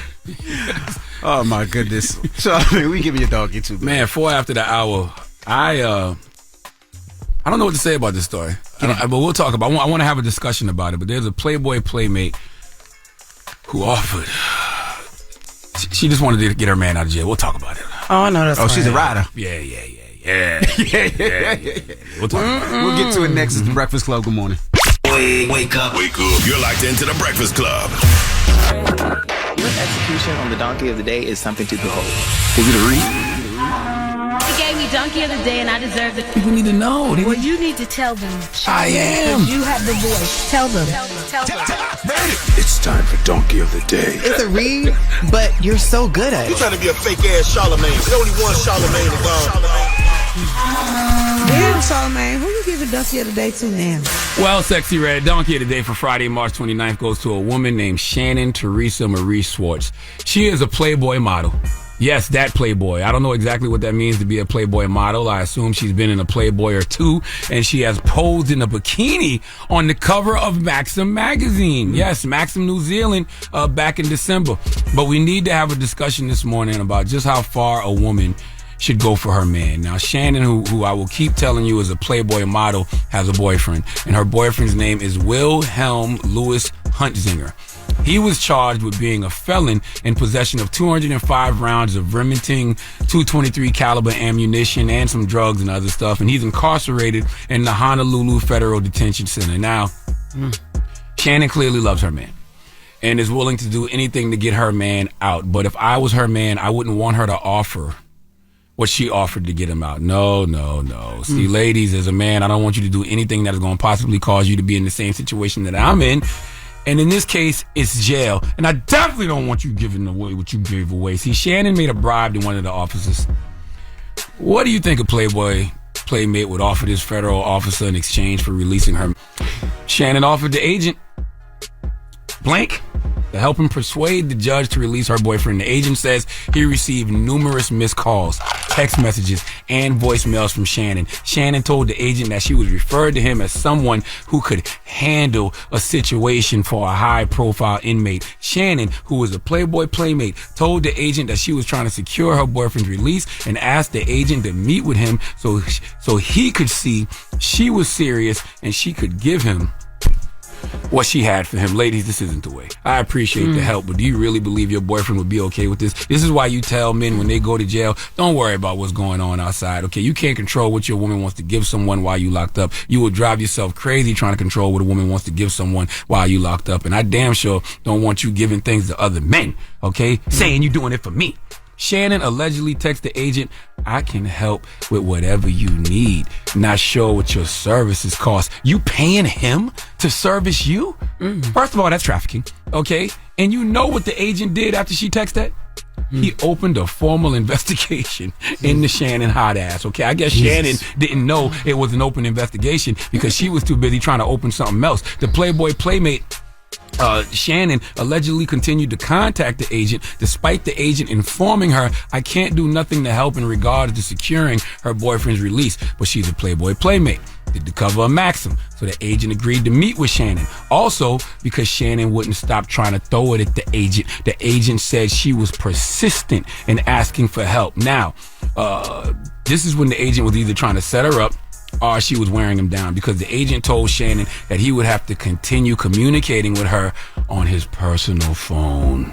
C: Oh my goodness! Charlamagne, we give you a doggy too,
B: man. 4 after the hour. I don't know what to say about this story, but we'll talk about. I want to have a discussion about it. But there's a Playboy playmate who offered. She just wanted to get her man out of jail. We'll talk about it.
G: Oh no, that's
C: she's a rider.
B: Yeah.
C: We'll talk about it. We'll get to it next. It's the Breakfast Club. Good morning.
H: Wake up. You're locked into the Breakfast Club.
U: Your execution on the donkey of the day is something to behold. Is it a read?
V: He gave me donkey of the day, and I deserve it.
U: People need to know.
V: Well, you need to tell them.
U: I am.
V: You have the voice. Tell them. Tell them.
M: It's time for Donkey of the Day.
U: It's a read, but you're so good at it.
M: You trying to be a fake ass Charlamagne. There's only one Charlamagne
P: Damn, Charlamagne, who you giving Donkey of the Day to now?
B: Well, Sexy Red, Donkey of the Day for Friday, March 29th goes to a woman named Shannon Teresa Marie Schwartz. She is a Playboy model. Yes, that Playboy. I don't know exactly what that means to be a Playboy model. I assume she's been in a Playboy or two, and she has posed in a bikini on the cover of Maxim magazine. Yes, Maxim New Zealand back in December. But we need to have a discussion this morning about just how far a woman should go for her man. Now, Shannon, who I will keep telling you is a Playboy model, has a boyfriend, and her boyfriend's name is Wilhelm Louis Huntzinger. He was charged with being a felon in possession of 205 rounds of Remington 223 caliber ammunition and some drugs and other stuff, and he's incarcerated in the Honolulu Federal Detention Center. Now, Shannon clearly loves her man and is willing to do anything to get her man out. But if I was her man, I wouldn't want her to offer what she offered to get him out. No. See, ladies, as a man, I don't want you to do anything that is going to possibly cause you to be in the same situation that I'm in. And in this case, it's jail. And I definitely don't want you giving away what you gave away. See, Shannon made a bribe to one of the officers. What do you think a Playboy Playmate would offer this federal officer in exchange for releasing her? Shannon offered the agent blank to help him persuade the judge to release her boyfriend. The agent says he received numerous missed calls, text messages, and voicemails from Shannon. Shannon told the agent that she was referred to him as someone who could handle a situation for a high-profile inmate. Shannon, who was a Playboy Playmate, told the agent that she was trying to secure her boyfriend's release and asked the agent to meet with him so he could see she was serious and she could give him what she had for him. Ladies, this isn't the way. I appreciate the help, but do you really believe your boyfriend would be okay with this? This is why you tell men when they go to jail, don't worry about what's going on outside, okay? You can't control what your woman wants to give someone while you locked up. You will drive yourself crazy trying to control what a woman wants to give someone while you locked up, and I damn sure don't want you giving things to other men, okay? Saying you're doing it for me. Shannon allegedly texted the agent, I can help with whatever you need. Not sure what your services cost. You paying him to service you? First of all, that's trafficking, okay? And you know what the agent did after she texted that? He opened a formal investigation into Shannon hot ass, okay? I guess Shannon didn't know it was an open investigation because she was too busy trying to open something else. The Playboy Playmate Shannon allegedly continued to contact the agent despite the agent informing her, I can't do nothing to help in regards to securing her boyfriend's release, but she's a Playboy Playmate. Did the cover of Maxim, so the agent agreed to meet with Shannon. Also, because Shannon wouldn't stop trying to throw it at the agent said she was persistent in asking for help. Now, this is when the agent was either trying to set her up or she was wearing him down, because the agent told Shannon that he would have to continue communicating with her on his personal phone.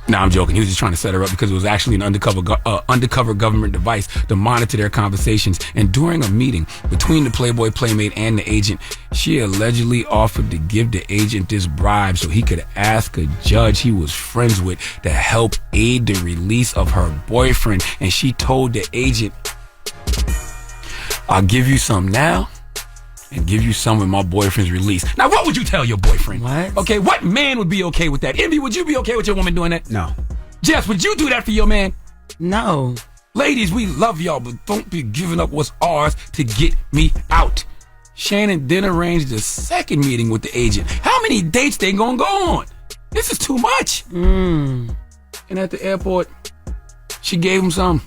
B: Nah, I'm joking. He was just trying to set her up because it was actually an undercover government device to monitor their conversations. And during a meeting between the Playboy Playmate and the agent, she allegedly offered to give the agent this bribe so he could ask a judge he was friends with to help aid the release of her boyfriend. And she told the agent, I'll give you some now and give you some when my boyfriend's release. Now, what would you tell your boyfriend?
G: What?
B: Okay, what man would be okay with that? Envy, would you be okay with your woman doing that?
C: No.
B: Jess, would you do that for your man?
G: No.
B: Ladies, we love y'all, but don't be giving up what's ours to get me out. Shannon then arranged a second meeting with the agent. How many dates they gonna go on? This is too much. And at the airport, she gave him some.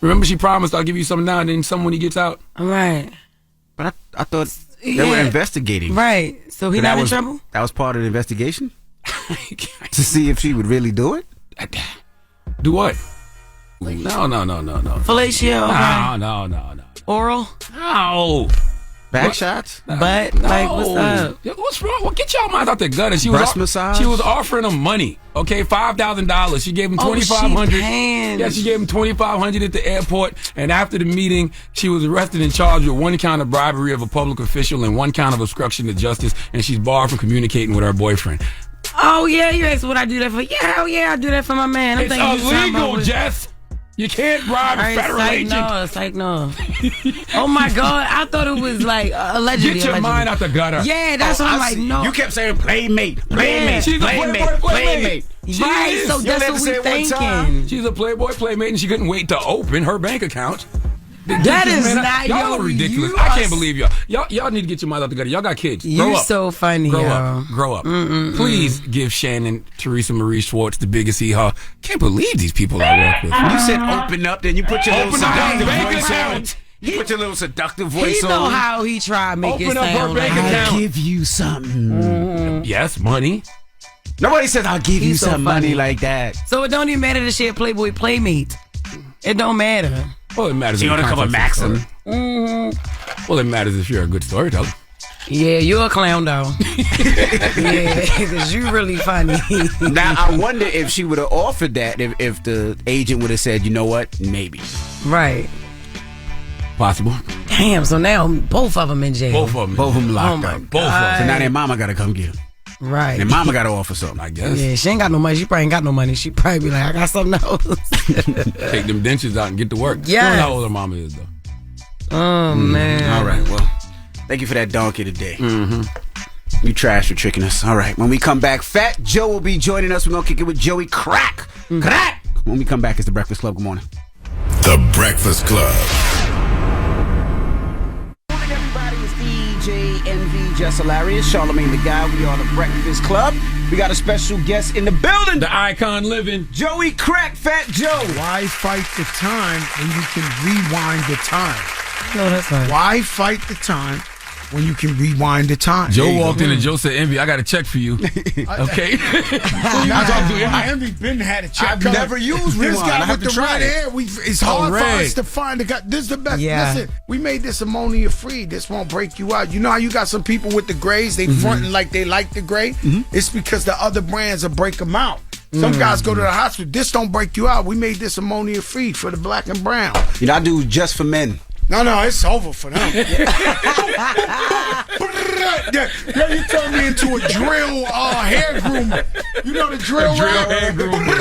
B: Remember, she promised, I'll give you some now and then some when he gets out.
G: All right.
C: But I thought they were investigating.
G: Right. So he not in trouble?
C: That was part of the investigation? To see if she would really do it?
B: Do what? No.
G: Fellatio?
B: No.
G: Oral?
B: No.
C: Back shots?
G: But, like, what's up?
B: What's wrong? Well, get y'all minds out the gutter.
C: Breast massage?
B: She was offering him money. Okay, $5,000. She gave him $2,500. Yeah, she gave him $2,500 at the airport. And after the meeting, she was arrested and charged with 1 count of bribery of a public official and 1 count of obstruction of justice. And she's barred from communicating with her boyfriend.
G: Oh, yeah, you asked what I do that for. Yeah, hell yeah, I do that for my man.
B: It's illegal, Jess. You can't bribe a federal agent.
G: It's like, no. Oh, my God. I thought it was like allegedly.
B: Get your mind out the gutter.
G: Yeah, that's what I'm like, no.
C: You kept saying playmate.
B: She's a playmate.
G: Right, so that's what we thinking.
B: She's a playboy playmate, and she couldn't wait to open her bank account.
G: That is not
B: y'all are ridiculous. I can't believe y'all. Y'all need to get your mind out the gutter. Y'all got kids. Grow
G: You're
B: up.
G: so funny,
B: Grow up. Please give Shannon Teresa Marie Schwartz the biggest hee-haw. Can't believe these people I work with.
C: You said open up, then you put your little seductive voice on.
G: You
C: put your little seductive voice on.
G: He know how he tried to make it sound
B: her bank
G: like
B: account.
C: I'll give you something.
B: Yes, money.
C: Nobody says I'll give you some money like that.
G: So it don't even matter to share Playboy Playmate. It don't matter.
B: Well, it matters.
C: You want to come with Maxim?
B: Well, it matters if you're a good storyteller.
G: Yeah, you're a clown, though. Yeah, because you really funny.
C: Now, I wonder if she would have offered that if the agent would have said, you know what, maybe.
G: Right.
B: Possible.
G: Damn, so now both of them in jail.
B: Both of them locked
G: my
B: up.
G: God.
B: Both of them.
C: So now their mama got to come get her.
G: Right.
C: And mama got to offer something, I guess.
G: Yeah, she ain't got no money. She probably ain't got no money. She probably be like, I got something else.
B: Take them dentures out and get to work.
G: Yeah.
B: You don't know how old her mama is, though.
G: Oh, man.
C: All right, well, thank you for that donkey today. You trash for tricking us. All right, when we come back, Fat Joe will be joining us. We're going to kick it with Joey Crack. Crack! When we come back, it's The Breakfast Club. Good morning.
H: The Breakfast Club.
C: DJ Envy, Jess Hilarious, Charlamagne the Guy. We are The Breakfast Club. We got a special guest in the building.
B: The icon living.
C: Joey Crack, Fat Joe.
D: Why fight the time when you can rewind the time?
G: No, that's right.
D: Why fight the time when you can rewind the time?
B: Joe walked in and Joe said, Envy, I got a check for you. Okay.
D: Envy been had a check.
C: I've never used
D: This
C: rewind.
D: guy
C: I have
D: with
C: to
D: the
C: try
D: red
C: it.
D: hair, it's hard for us to find the guy. This is the best.
G: Yeah.
D: Listen, we made this ammonia free. This won't break you out. You know how you got some people with the grays, they fronting like they like the gray? It's because the other brands will break them out. Some guys go to the hospital. This don't break you out. We made this ammonia free for the black and brown.
C: You know, I do just for men.
D: No, it's over for them. Yeah, you turned me into a drill hair groomer. You know the drill,
B: hair groomer.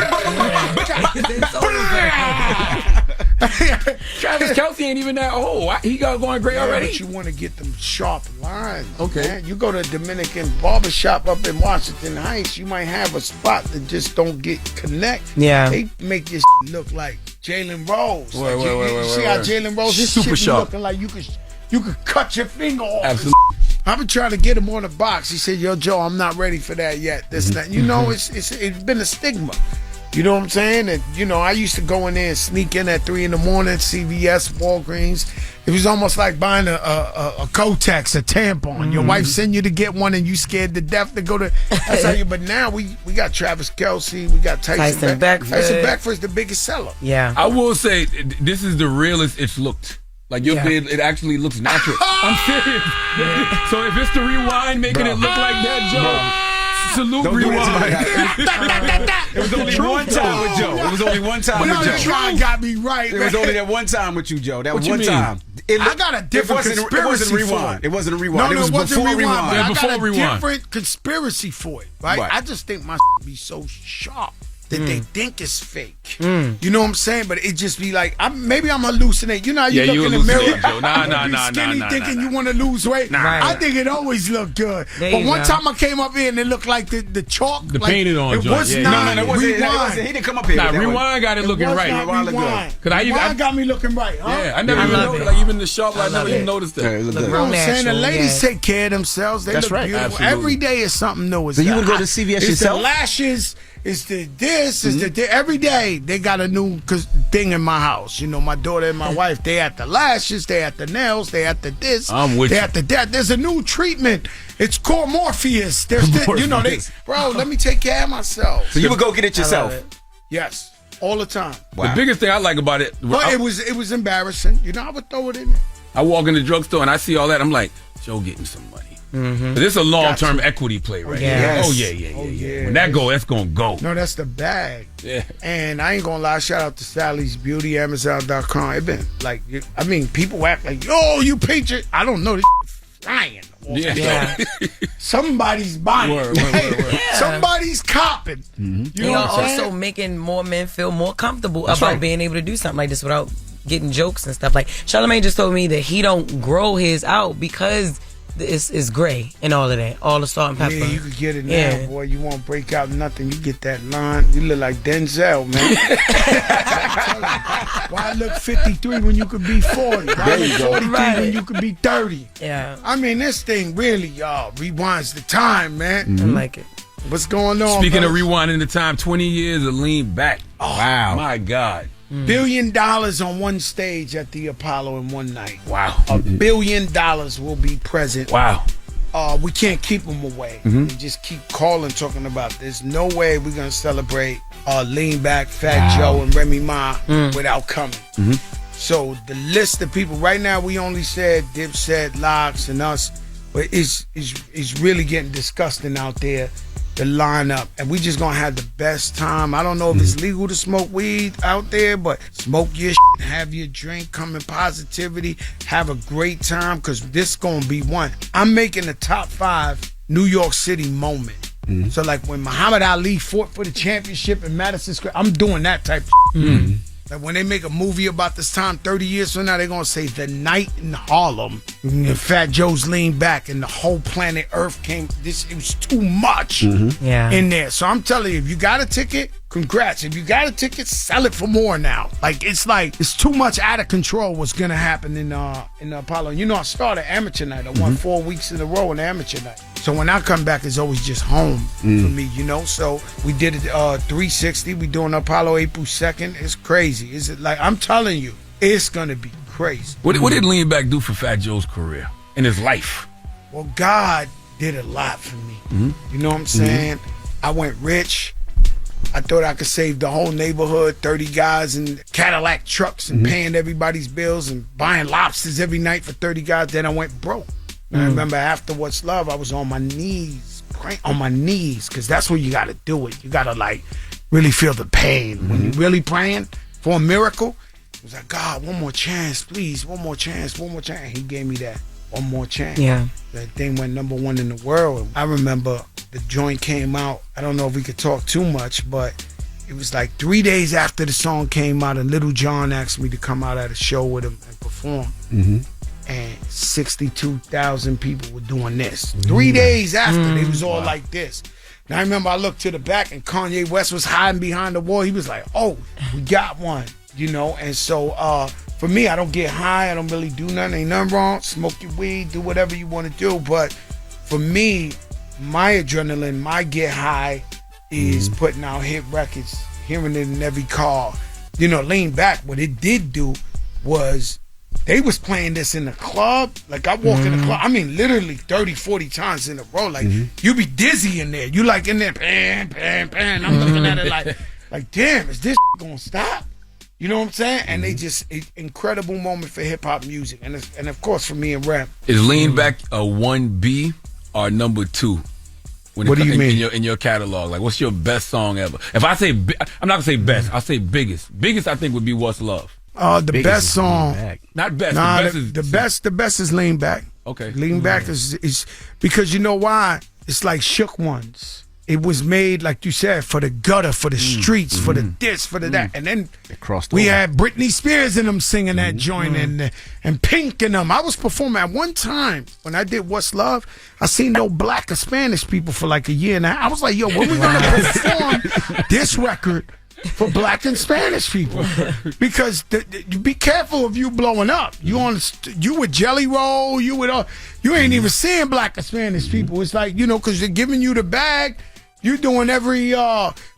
B: Travis Kelce ain't even that old. He got going gray already.
D: But you want to get them sharp lines.
B: Okay.
D: Man. You go to a Dominican barbershop up in Washington Heights, you might have a spot that just don't get connect.
G: Yeah.
D: They make this look like Jalen Rose.
B: Wait,
D: you see how Jalen Rose, his
B: super
D: shit be
B: sharp.
D: looking like you could cut your finger off.
B: Absolutely.
D: I've been trying to get him on the box. He said, "Yo, Joe, I'm not ready for that yet." This, that. You know, it's been a stigma. You know what I'm saying? And you know, I used to go in there and sneak in at 3 a.m, CVS, Walgreens. It was almost like buying a Kotex, a tampon. Your wife send you to get one, and you scared to death to go to. That's how you. But now we got Travis Kelce, we got Tyson Beckford. Tyson Beckford's the biggest seller.
G: Yeah.
B: I will say this is the realest it's looked. Like your beard, it actually looks natural. I'm serious. So if it's the rewind making it look like that, Joe. Salute rewind.
C: It was only one time with Joe. It was only one time with Joe.
D: You got me right.
C: It was only that one time with you, Joe. That one time.
D: I got a different conspiracy.
C: It wasn't rewind. It wasn't a rewind.
D: No,
C: it was
D: wasn't
C: before rewind.
D: I
B: Before
D: got a
B: rewind.
D: different conspiracy for it, right? I just think my be so sharp that they think it's fake. You know what I'm saying? But it just be like, maybe I'm hallucinating. You know how you look in the mirror?
B: Joe. Nah,
D: skinny thinking you want to lose weight. I think it always looked good. But one time I came up here and it looked like the chalk.
B: The painted on
D: it
B: joint.
D: was
B: Yeah.
D: not.
C: No, it wasn't. He didn't come up here.
B: Nah, rewind got it looking right.
D: Rewind got me looking right. Huh?
B: Yeah, I never even noticed. Like even the sharp, I never even noticed that.
C: Yeah, it looked good.
D: You know what I'm saying? The ladies take care of themselves. They
C: That's
D: look
C: right.
D: beautiful.
B: Absolutely.
D: Every day is something new.
C: So you would go to CVS
D: it's
C: yourself?
D: The lashes. It's the this. It's the every day they got a new thing in my house. You know, my daughter and my wife. They at the lashes. They at the nails. They at the this.
B: I'm with
D: they
B: you.
D: at the that. There's a new treatment. It's called Morpheus. There's you know bro. Let me take care of myself.
C: So you would go get it yourself?
D: Yes, all the time.
B: Wow. The biggest thing I like about it,
D: But it was embarrassing. You know, I would throw it in there.
B: I walk in the drugstore and I see all that. I'm like, Joe getting some money. This is a long-term equity play right here.
D: Yes.
B: Oh, yeah. When that go, that's going to go.
D: No, that's the bag.
B: Yeah.
D: And I ain't gonna lie, shout out to Sally's Beauty, Amazon.com. It been like, I mean, people act like, yo, you paint your, I don't know, this flying.
B: Yeah.
D: Somebody's buying.
B: Word.
D: Somebody's copping. You
G: You
D: know
G: are
D: what I'm saying?
G: also making more men feel more comfortable
B: That's
G: about
B: right.
G: being able to do something like this without getting jokes and stuff. Like Charlamagne just told me that he don't grow his out because it's gray and all of that, all the salt and pepper.
D: Yeah, you could get it now, boy. You won't break out nothing. You get that line. You look like Denzel, man. Why look 53 when you could be 40? Why look 43 when you could be 30?
G: Yeah.
D: I mean, this thing really, y'all, rewinds the time, man.
G: I like it.
D: What's going on?
B: Speaking of
D: brothers?
B: rewinding the time, 20 years of lean back.
C: Wow.
B: My God.
D: $1 billion on one stage at the Apollo in one night.
B: Wow.
D: $1 billion will be present.
B: Wow.
D: We can't keep them away. We just keep calling, talking about there's no way we're going to celebrate Lean Back, Fat Joe, and Remy Ma without coming. So the list of people, right now we only said Dipset, Locks, and us, but it's really getting disgusting out there, the lineup, and we just gonna have the best time. I don't know if it's legal to smoke weed out there, but smoke your shit, have your drink, come in positivity, have a great time, because this gonna be one. I'm making the top 5 New York City moment. So like when Muhammad Ali fought for the championship in Madison Square, I'm doing that type of shit. Like when they make a movie about this time 30 years from now, they're gonna say the night in Harlem, and Fat Joe's leaned back and the whole planet Earth came. It was too much in there. So I'm telling you, if you got a ticket, congrats. If you got a ticket, sell it for more now. Like it's too much out of control what's gonna happen in the Apollo. You know, I started amateur night. I won 4 weeks in a row in amateur night. So when I come back, it's always just home for me, you know. So we did it 360. We doing Apollo April 2nd. It's crazy. Is it like I'm telling you, it's gonna be crazy.
B: What did Lean Back do for Fat Joe's career and his life?
D: Well, God did a lot for me. You know what I'm saying? I went rich. I thought I could save the whole neighborhood, 30 guys in Cadillac trucks and paying everybody's bills and buying lobsters every night for 30 guys. Then I went broke. And I remember after What's Love, I was on my knees, praying on my knees, because that's where you got to do it. You got to like really feel the pain. When you're really praying for a miracle, it was like, God, one more chance, please, one more chance, one more chance. He gave me that one more chance.
G: Yeah.
D: That thing went #1 in the world. I remember the joint came out. I don't know if we could talk too much, but it was like 3 days after the song came out, and Little John asked me to come out at a show with him and perform. And 62,000 people were doing this. 3 days after, they was all like this. And I remember I looked to the back, and Kanye West was hiding behind the wall. He was like, oh, we got one, you know? And so for me, I don't get high. I don't really do nothing. Ain't nothing wrong. Smoke your weed, do whatever you want to do. But for me, my adrenaline, my get high is putting out hit records, hearing it in every car. You know, Lean Back, what it did do was they was playing this in the club. Like, I walk in the club, I mean, literally 30, 40 times in a row. Like, you be dizzy in there. You like in there, pan, pan, pan. I'm looking at it like, damn, is this gonna stop? You know what I'm saying? And they just, incredible moment for hip-hop music. And of course, for me and rap.
B: Is Lean Back a 1B or number 2?
D: What do you mean?
B: In your catalog? Like, what's your best song ever? If I say, I'm not gonna say best, I'll say biggest. Biggest, I think, would be What's Love.
D: The best song.
B: Not best.
D: Nah,
B: the
D: best is Lean Back.
B: Okay.
D: Lean Back is because you know why? It's like Shook Ones. It was made, like you said, for the gutter, for the streets, for the this, for the that. And then we had Britney Spears in them singing that joint and Pink in them. I was performing at one time when I did What's Love. I seen no black or Spanish people for like a year and a half. I was like, yo, when we going to perform this record for black and Spanish people? Because be careful of you blowing up. You with Jelly Roll, you ain't even seeing black or Spanish people. It's like, you know, because they're giving you the bag. You doing every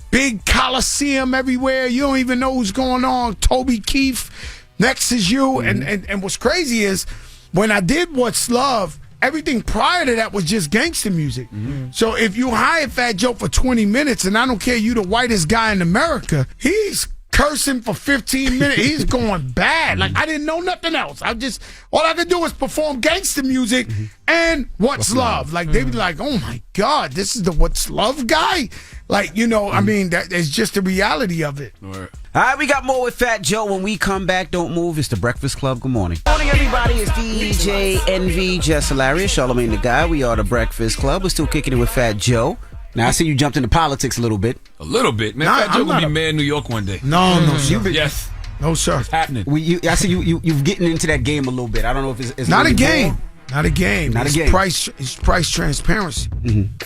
D: big coliseum everywhere. You don't even know who's going on. Toby Keith next is you. And what's crazy is when I did What's Love, everything prior to that was just gangster music. So if you hire Fat Joe for 20 minutes, and I don't care, you the whitest guy in America, he's cursing for 15 minutes. He's going bad. Like, I didn't know nothing else. All I could do was perform gangster music and What's Love. Like, they be like, oh my God, this is the What's Love guy? Like, I mean, that is just the reality of it.
C: All right, we got more with Fat Joe. When we come back, don't move. It's the Breakfast Club. Good morning. Good morning, everybody. It's DJ Envy, Jess Hilarious, Charlamagne the Guy. We are the Breakfast Club. We're still kicking it with Fat Joe. Now, I see you jumped into politics a little bit.
B: A little bit, man. Fat Joe will be mayor of New York one day.
D: No,
B: Yes.
D: No, sir.
B: It's happening.
C: I see you getting into that game a little bit. I don't know if it's
D: not
C: really
D: a game.
C: more.
D: Not a game.
C: Not a
D: It's
C: game.
D: price transparency.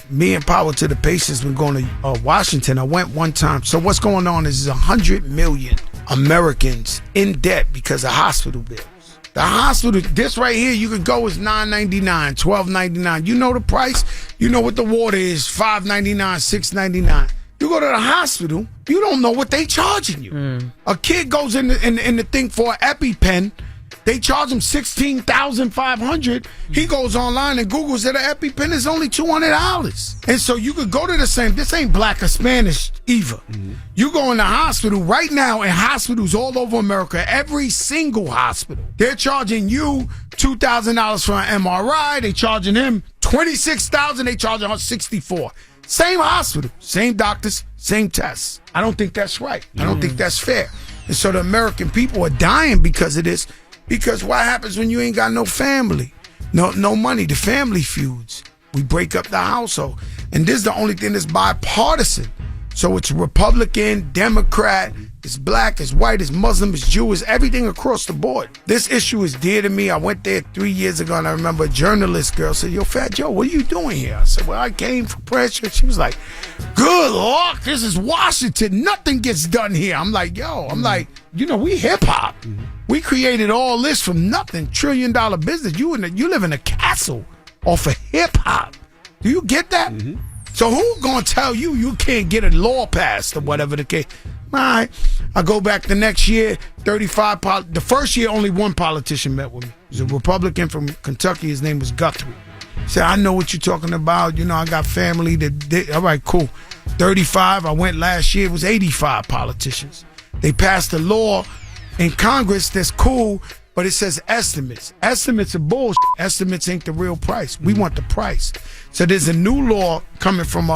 D: Me and Power to the Patients been going to Washington. I went one time. So what's going on is 100 million Americans in debt because of hospital bills. The hospital, this right here, you could go is $9.99, $12.99. You know the price. You know what the water is, $5.99, $6.99. You go to the hospital, you don't know what they charging you. A kid goes in the thing for an EpiPen. They charge him $16,500. He goes online and Googles that an EpiPen is only $200. And so you could go to the same. This ain't black or Spanish either. You go in the hospital right now in hospitals all over America, every single hospital. They're charging you $2,000 for an MRI. They charging him $26,000. They charging him $64,000. Same hospital, same doctors, same tests. I don't think that's right. I don't think that's fair. And so the American people are dying because of this. Because what happens when you ain't got no family? No money. The family feuds. We break up the household. And this is the only thing that's bipartisan. So it's Republican, Democrat, it's black, it's white, it's Muslim, it's Jewish, everything across the board. This issue is dear to me. I went there 3 years ago and I remember a journalist girl said, yo, Fat Joe, what are you doing here? I said, well, I came for pressure. She was like, good luck. This is Washington. Nothing gets done here. I'm like, we hip hop. We created all this from nothing. $1 trillion business. You live in a castle off of hip hop. Do you get that? So who's gonna tell you can't get a law passed or whatever the case? All right. I go back the next year, 35. The first year, only one politician met with me. He was a Republican from Kentucky. His name was Guthrie. He said, I know what you're talking about. I got family all right, cool. 35. I went last year. It was 85 politicians. They passed a law in Congress that's cool, but it says estimates. Estimates are bullshit. Estimates ain't the real price. We want the price. So there's a new law coming from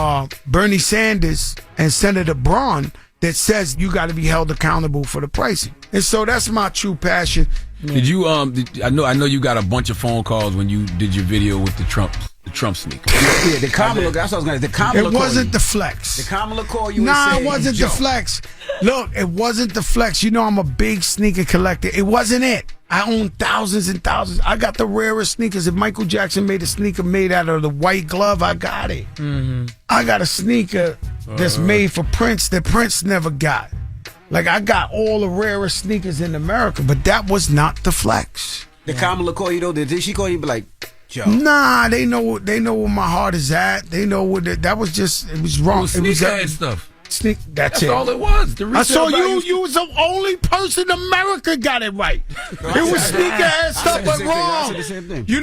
D: Bernie Sanders and Senator Braun that says you got to be held accountable for the pricing. And so that's my true passion.
B: Did you? I know you got a bunch of phone calls when you did your video with the Trump sneaker.
C: Yeah, the Kamala. That's what I was going to say. The Kamala.
D: It wasn't the flex.
C: The Kamala call you.
D: Nah, it wasn't the flex. Look, it wasn't the flex. I'm a big sneaker collector. It wasn't it. I own thousands and thousands. I got the rarest sneakers. If Michael Jackson made a sneaker made out of the white glove, I got it. I got a sneaker that's made for Prince that Prince never got. Like, I got all the rarest sneakers in America, but that was not the flex.
C: Did Kamala call you, though? Did she call you be like, Joe?
D: Nah, they know where my heart is at. They know what that was just, it was wrong.
B: It was sneakerhead stuff.
D: That's it.
B: All it was.
D: I saw you was the only person in America got it right. It was sneakerhead stuff, but wrong. You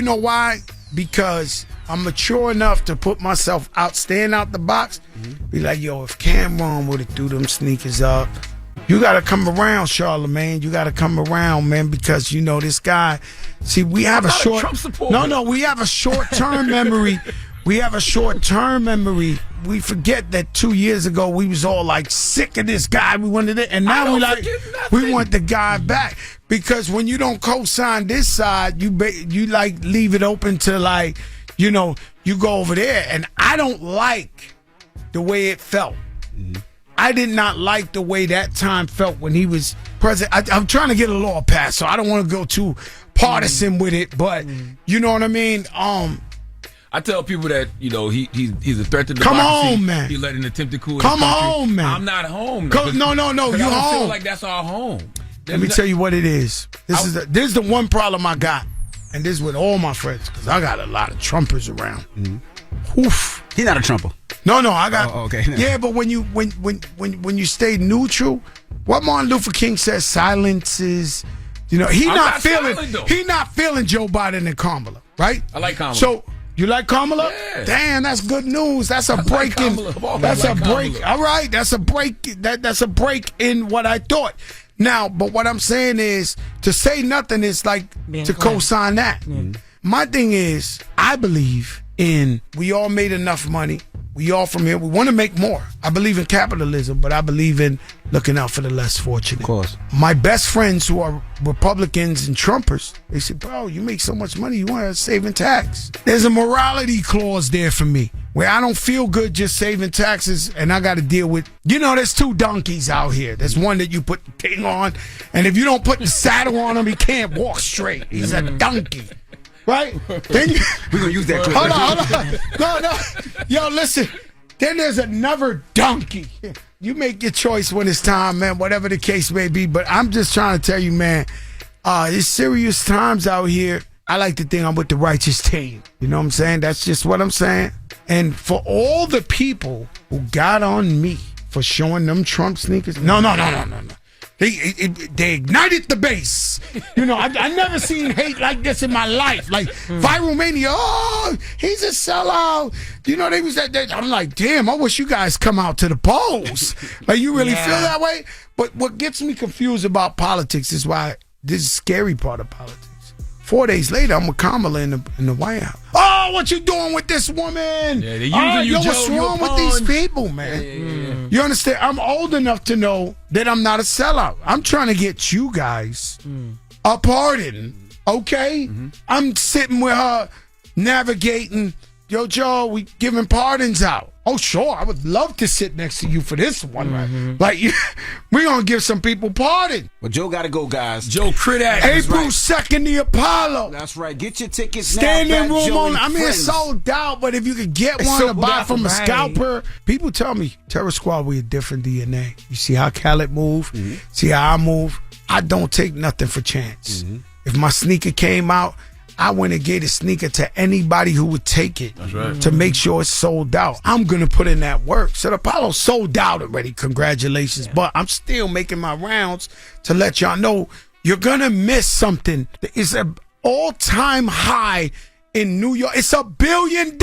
D: know why? Because I'm mature enough to put myself out, stand out the box, be like, yo, if Cameron would have threw them sneakers up, you got to come around, Charlamagne. You got to come around, man, because, this guy, see, we have we have a short-term memory. We have a short-term memory. We forget that 2 years ago we was all like sick of this guy. We wanted it, and now we want the guy back. Because when you don't co-sign this side, you leave it open to you go over there. And I don't like the way it felt. I did not like the way that time felt when he was president. I'm trying to get a law passed, so I don't want to go too partisan with it. But you know what I mean.
B: I tell people that he's a threat to democracy.
D: Come home, man.
B: He led an attempted coup.
D: Come home, man.
B: I'm not home.
D: No, you
B: I don't
D: home.
B: feel like that's our home.
D: Let me tell you what it is. This is the one problem I got, and this is with all my friends, because I got a lot of Trumpers around. Oof.
C: He's not a Trumper.
D: No, I got.
C: Oh, okay.
D: Yeah, but when you stay neutral, what Martin Luther King says, silence is. He's not feeling Joe Biden and Kamala, right?
B: I like Kamala.
D: So You like Kamala?
B: Yeah.
D: Damn, that's good news. That's a break in. That's a break. All right, that's a break. That's a break in what I thought. Now, but what I'm saying is to say nothing is like to co-sign that. My thing is, I believe in we all made enough money. We all from here. We want to make more. I believe in capitalism, but I believe in looking out for the less fortunate.
C: Of course.
D: My best friends who are Republicans and Trumpers, they say, bro, you make so much money, you want to save in tax. There's a morality clause there for me where I don't feel good just saving taxes and I got to deal with, there's two donkeys out here. There's one that you put the thing on, and if you don't put the saddle on him, he can't walk straight. He's a donkey. Right? Then
C: we're going to use that clip.
D: Hold on. No. Yo, listen. Then there's another donkey. You make your choice when it's time, man, whatever the case may be. But I'm just trying to tell you, man, it's serious times out here. I like to think I'm with the righteous team. You know what I'm saying? That's just what I'm saying. And for all the people who got on me for showing them Trump sneakers, no. They ignited the base. I never seen hate like this in my life. Like viral mania. Oh, he's a sellout. They was that. I'm like, damn. I wish you guys come out to the polls. Like, you really feel that way? But what gets me confused about politics is why this is the scary part of politics. 4 days later, I'm with Kamala in the White House. Oh, what you doing with this woman?
B: Yeah, they using you, Joe.
D: What's wrong with these people, man?
B: Yeah.
D: You understand? I'm old enough to know that I'm not a sellout. I'm trying to get you guys a pardon, okay? I'm sitting with her, navigating. Yo, Joe, we giving pardons out. Oh, sure. I would love to sit next to you for this one. Right? Like, we're going to give some people pardon.
C: Well, Joe got to go, guys.
B: Joe Cridak.
D: April 2nd, the Apollo.
C: That's right. Get your tickets
D: Standing
C: now.
D: room
C: Joe
D: on. I mean,
C: friends.
D: it's sold out, but if you could get one to buy from a scalper, people tell me, Terror Squad, we a different DNA. You see how Khaled move? See how I move? I don't take nothing for chance. If my sneaker came out, I went and gave a sneaker to anybody who would take it.
B: That's right.
D: To make sure it's sold out. I'm going to put in that work. So the Apollo sold out already. Congratulations. Yeah. But I'm still making my rounds to let y'all know you're going to miss something. It's an all-time high in New York. It's $1 billion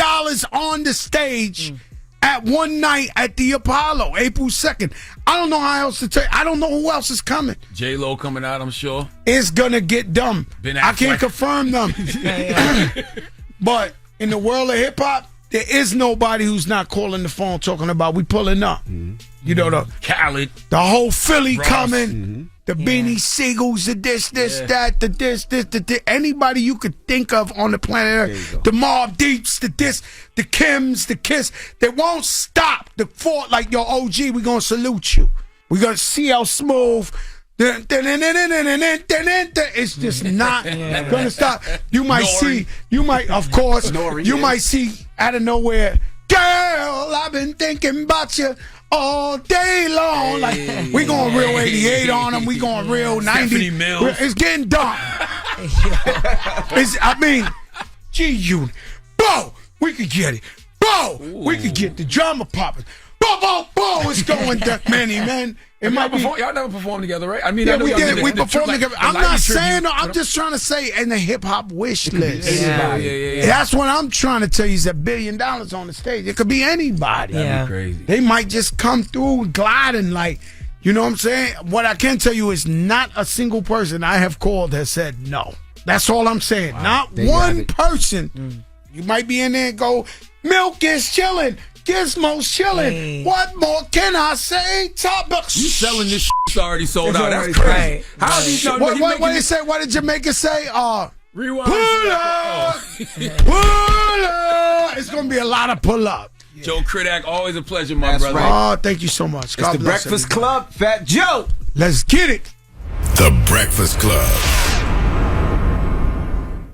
D: on the stage at one night at the Apollo, April 2nd. I don't know how else to tell you. I don't know who else is coming.
B: J-Lo coming out, I'm sure.
D: It's going to get dumb. I can't confirm them. But in the world of hip-hop, there is nobody who's not calling the phone talking about we pulling up. The
B: Khaled.
D: The whole Philly
B: Ross.
D: coming. The Beanie Siegels, the this, that, the this, the anybody you could think of on the planet Earth. The Mobb Deeps, the this, the Kims, the Kiss. They won't stop. The fort like your OG, we're going to salute you. We're going to see how smooth. It's just not going to stop. You might see, of course, you might see out of nowhere, girl, I've been thinking about you all day long. Like, we going real 88 on them. We going real 90. It's getting dark. G-Unit. Bo, we could get it. Bo, we could get the drama popping. Bo, it's going that many, man.
B: Y'all never performed together, right? I mean,
D: yeah,
B: I know
D: we
B: y'all
D: did. We performed together. I'm not saying no. I'm
B: but
D: just trying to say in the hip hop wish list.
B: Yeah.
D: That's what I'm trying to tell you. Is $1 billion on the stage. It could be anybody.
B: That'd be crazy.
D: They might just come through gliding like, you know what I'm saying? What I can tell you is not a single person I have called has said no. That's all I'm saying. Wow. Not one person. You might be in there and go, Milk is chilling. Gizmo's chilling. Hey. What more can I say? Top
B: you selling this shit's already sold out. That's crazy. How do you know?
D: What did say? What did Jamaica say?
B: Rewind.
D: Pull up. Pull up. It's gonna be a lot of pull up.
B: Yeah. Joe Cridak, always a pleasure, my brother.
D: Right. Oh, thank you so much.
C: God it's the Breakfast everybody. Club, Fat Joe.
D: Let's get it.
H: The Breakfast Club.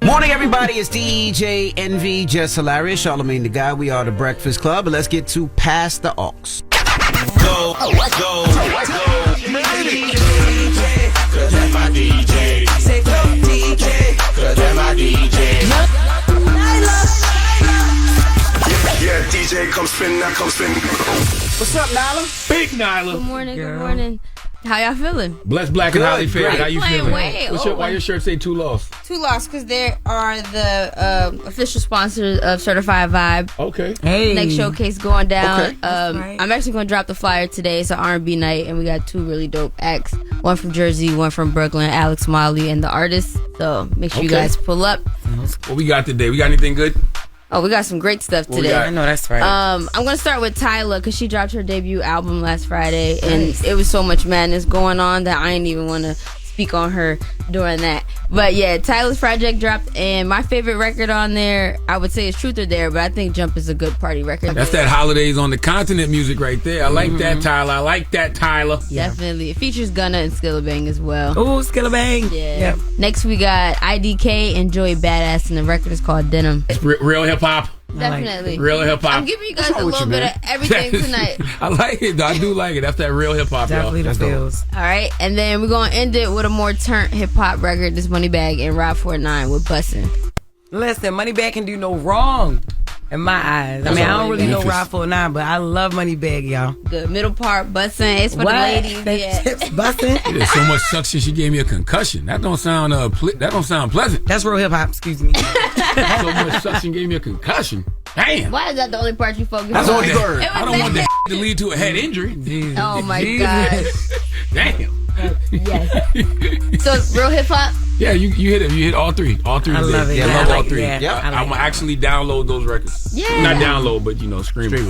C: Morning, everybody. It's DJ Envy, Jess Hilarious, Charlamagne the Guy. We are the Breakfast Club, and let's get to Pass the Aux.
M: Go. DJ, cause that's my DJ. Say go DJ, cause that's my DJ. Nyla. Yeah, DJ, come spin, now come spin.
C: What's up, Nyla?
B: Big Nyla.
F: Good morning. How y'all feeling?
B: Blessed, black, and highly favored. How you
F: Playing
B: feeling?
F: way.
B: Why your shirt say 2 lost?
F: 2 lost because they are the official sponsors of Certified Vibe.
B: Okay.
G: Hey.
F: Next showcase going down.
B: Okay.
F: Right. I'm actually going to drop the flyer today. It's an R&B night, and we got 2 really dope acts. One from Jersey, one from Brooklyn, Alex Molly, and the artist. So make sure you guys pull up.
B: What we got today? We got anything good?
F: Oh, we got some great stuff today.
G: I know that's right.
F: I'm gonna start with Tyla because she dropped her debut album last Friday, and it was so much madness going on that I didn't even want to speak on her during that. But yeah, Tyla's project dropped, and my favorite record on there, I would say, is Truth or Dare, but I think Jump is a good party record.
B: That's that holidays on the continent music right there. I like that, Tyla. I like that, Tyla.
F: Definitely. It features Gunna and Skillabang as well.
G: Oh, Skillabang.
F: Yeah.
G: Yep.
F: Next we got IDK and Joey Badass, and the record is called Denim.
B: It's real hip hop.
F: Definitely.
B: Real hip hop.
F: I'm giving you guys a little bit of everything tonight.
B: I like it. I do like it. That's that real hip hop.
G: Definitely
B: y'all.
G: the feels.
F: All right, and then we're gonna end it with a more turnt hip hop record. This Moneybagg and Rob 49 with Bussin'.
G: Listen, Moneybagg can do no wrong in my eyes. I mean, I don't really know Rob 49, but I love Moneybagg, y'all.
F: The middle part, Bussin'. It's for the ladies. Yeah.
G: Bussin'.
B: There's so much suction. She gave me a concussion. That don't sound pleasant.
G: That's real hip hop. Excuse me.
B: So much suction gave me a concussion. Damn.
F: Why is that the only part you focus
B: That's
F: on?
B: all you heard. I don't want that to lead to a head injury.
G: Jesus.
F: Oh my God.
B: Damn.
F: Yes. So it's real hip hop.
B: Yeah, you hit it. You hit all 3. All 3.
G: I love it.
B: Yeah,
G: Yeah,
B: I love
G: I
B: all
G: like
B: 3.
G: it. Yeah.
B: I'm gonna actually download those records.
F: Yeah.
B: Not download, but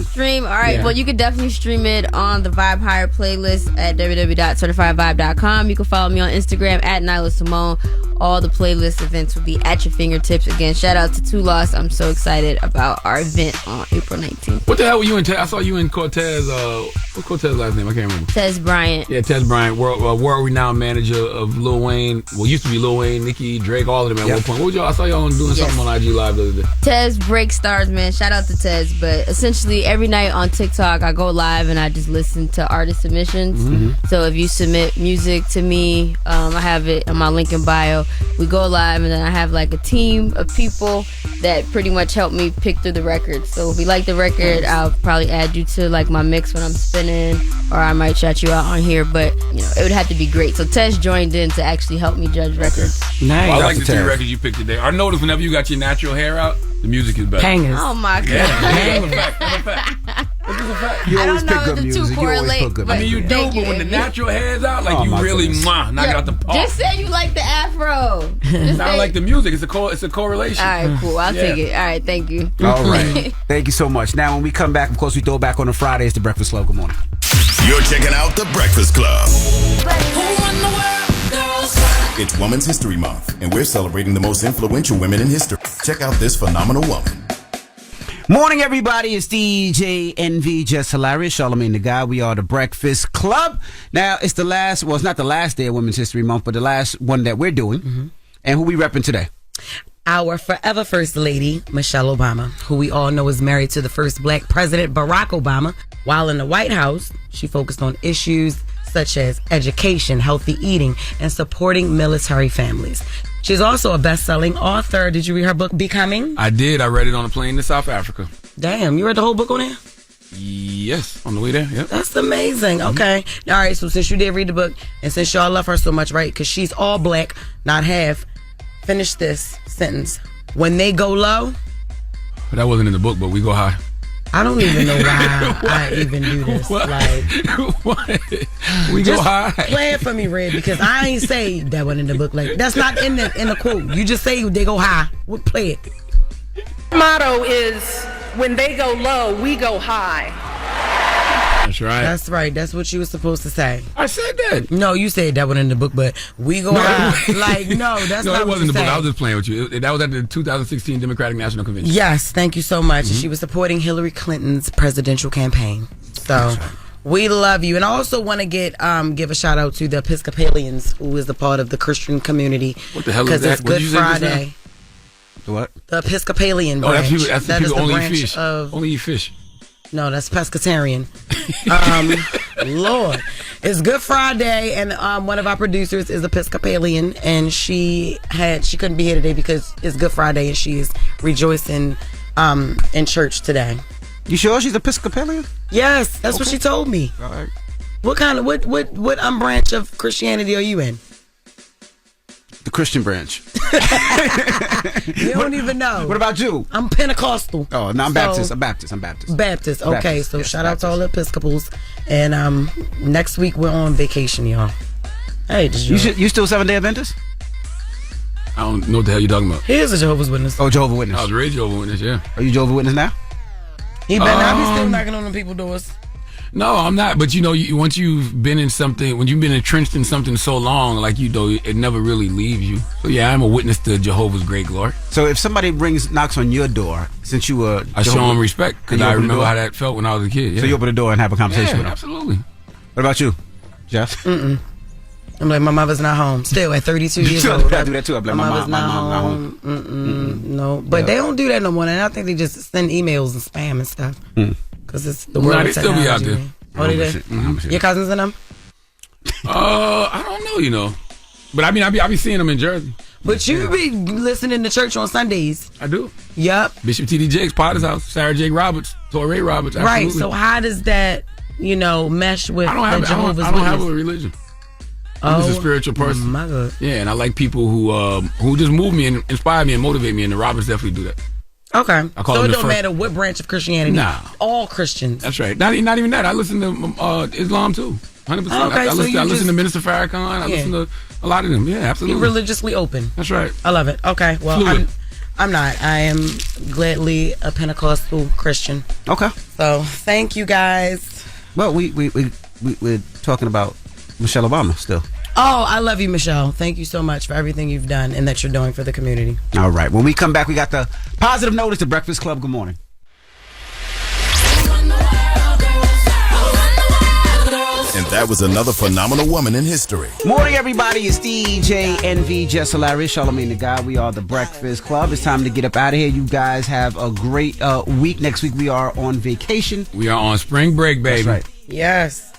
B: stream. All
F: right.
B: Yeah.
F: Well, you can definitely stream it on the Vibe Hire playlist at www.certifiedvibe.com. You can follow me on Instagram at Nyla Symone. All the playlist events will be at your fingertips. Again, shout out to 2 Lost. I'm so excited about our event on April 19th.
B: What the hell were you in? I saw you in Cortez. What's Cortez's last name? I can't remember.
F: Tez Bryant.
B: Yeah, Tez Bryant, world-renowned manager of Lil Wayne. Well, used to be Lil Wayne, Nicki, Drake, all of them at one point. What was y'all? I saw y'all doing something on IG Live the other day.
F: Tez breaks stars, man. Shout out to Tez. But essentially, every night on TikTok, I go live and I just listen to artist submissions.
B: Mm-hmm.
F: So if you submit music to me, I have it in my link in bio. We go live, and then I have like a team of people that pretty much help me pick through the records. So if you like the record, I'll probably add you to like my mix when I'm spinning, or I might shout you out on here. But it would have to be great. So Tez joined in to actually help me judge records.
G: Nice.
B: Well, I like the 3 records you picked today. I noticed whenever you got your natural hair out, the music is better.
G: Hangers.
F: Oh my God.
B: Yeah. That's a fact.
C: You
F: I
C: always
F: don't
C: pick
F: know
C: good
F: if the
C: music.
F: two
C: You always
F: correlate,
C: put good
F: but-
B: I mean, you do,
F: Thank
B: but
F: you,
B: when the
F: Amy.
B: natural hair's out, like
C: Oh,
B: you
C: my
B: really
C: goodness.
B: knock it out the park.
F: Just say you like the afro. Just
B: Not
F: say-
B: like the music. It's a correlation.
F: All right, cool. I'll
B: Yeah.
F: take it. All right, thank you.
C: All right. Thank you so much. Now, when we come back, of course, we throw back on a Friday. It's the Breakfast Club. Good morning.
H: You're checking out The Breakfast Club. It's Women's History Month, and we're celebrating the most influential women in history. Check out this phenomenal woman.
C: Morning, everybody. It's DJ NV, Jess Hilarious, Charlamagne the Guy. We are the Breakfast Club. Now, it's the last, well, it's not the last day of Women's History Month, but the last one that we're doing. Mm-hmm. And who we repping today?
G: Our forever First Lady, Michelle Obama, who we all know is married to the first black president, Barack Obama. While in the White House, she focused on issues such as education, healthy eating, and supporting military families. She's also a best-selling author. Did you read her book, Becoming?
B: I did. I read it on a plane to South Africa.
G: Damn, you read the whole book on there?
B: Yes, on the way there. Yep.
G: That's amazing. Okay. All right, so since you did read the book, and since y'all love her so much, right, because she's all black, not half, finish this sentence. When they go low...
B: That wasn't in the book, but we go high.
G: I don't even know why I even do this.
B: What?
G: Like,
B: what? We
G: just
B: go high.
G: Play it for me, Red, because I ain't say that one in the book. Like, that's not in the quote. You just say they go high. Well, play it.
E: Motto is when they go low, we go high.
B: That's right.
G: That's right. That's what you were supposed to say.
B: I said that.
G: No, you said that one in the book, but we go high. Like, no, that's
B: no,
G: not
B: it
G: what
B: wasn't
G: you
B: the book.
G: said.
B: I was just playing with you. That was at the 2016 Democratic National Convention.
G: Yes, thank you so much. She was supporting Hillary Clinton's presidential campaign. So we love you. And I also want to give a shout out to the Episcopalians, who is a part of the Christian community.
B: What the hell is that?
G: Because it's Good Friday.
B: The what?
G: The Episcopalian
B: Oh,
G: branch.
B: that's the people
G: the
B: only eat
G: branch
B: fish.
G: of.
B: Only eat fish.
G: No, that's pescatarian. Lord, it's Good Friday, and one of our producers is Episcopalian, and she couldn't be here today because it's Good Friday, and she is rejoicing in church today.
C: You sure she's Episcopalian?
G: Yes, that's what she told me.
C: All right.
G: What branch of Christianity are you in?
C: The Christian branch.
G: You don't even know.
C: What about you?
G: I'm Pentecostal.
C: Oh, no, I'm Baptist. I'm Baptist.
G: Baptist. Okay,
C: Baptist,
G: so
C: yes,
G: shout out to all the Episcopals. And next week we're on vacation, y'all. Hey,
C: you still 7-Day Adventist?
B: I don't know what the hell you're talking about.
G: He is a Jehovah's Witness.
C: Oh, Jehovah's Witness.
B: I was raised Jehovah's Witness, yeah.
C: Are you Jehovah's Witness now?
G: He better not be still knocking on them people's doors.
B: No, I'm not. But once you've been in something, when you've been entrenched in something so long, like it never really leaves you. So yeah, I'm a witness to Jehovah's great glory.
C: So if somebody knocks on your door, since you were,
B: I show them respect because I remember how that felt when I was a kid. Yeah.
C: So you open the door and have a conversation with them.
B: Absolutely.
C: What about you, Jess?
G: I'm like, my mother's not home. Still at 32 years old.
C: I do that too. I'm like,
G: my mother's not home. No, but they don't do that no more. And I think they just send emails and spam and stuff. Because it's the world.
B: They still be out there.
G: Oh, they did? Your cousins and them?
B: I don't know, But I mean, I be seeing them in Jersey.
G: But you be listening to church on Sundays.
B: I do.
G: Yep.
B: Bishop T.D. Jakes, Potter's House, Sarah Jake Roberts, Torrey Roberts. Absolutely.
G: Right. So how does that, mesh with Jehovah's Witness?
B: I don't have a religion. I'm just a spiritual person.
G: My God.
B: Yeah, and I like people who just move me and inspire me and motivate me, and the Roberts definitely do that.
G: Okay. So it don't matter what branch of Christianity.
B: Nah.
G: All Christians.
B: That's right. Not even that. I listen to Islam too. 100%.
G: Okay,
B: I listen to Minister Farrakhan. I listen to a lot of them. Yeah, absolutely.
G: You're religiously open.
B: That's right.
G: I love it. Okay. Well, I'm not. I am gladly a Pentecostal Christian.
C: Okay.
G: So thank you guys.
C: Well, we're talking about Michelle Obama still.
G: Oh, I love you, Michelle. Thank you so much for everything you've done and that you're doing for the community.
C: All right. When we come back, we got the positive notice to Breakfast Club. Good morning.
H: And that was another phenomenal woman in history.
C: Morning, everybody. It's DJ NV, Jess Hilarious, Charlamagne the Guy. We are the Breakfast Club. It's time to get up out of here. You guys have a great week. Next week, we are on vacation.
B: We are on spring break, baby.
C: That's right.
G: Yes.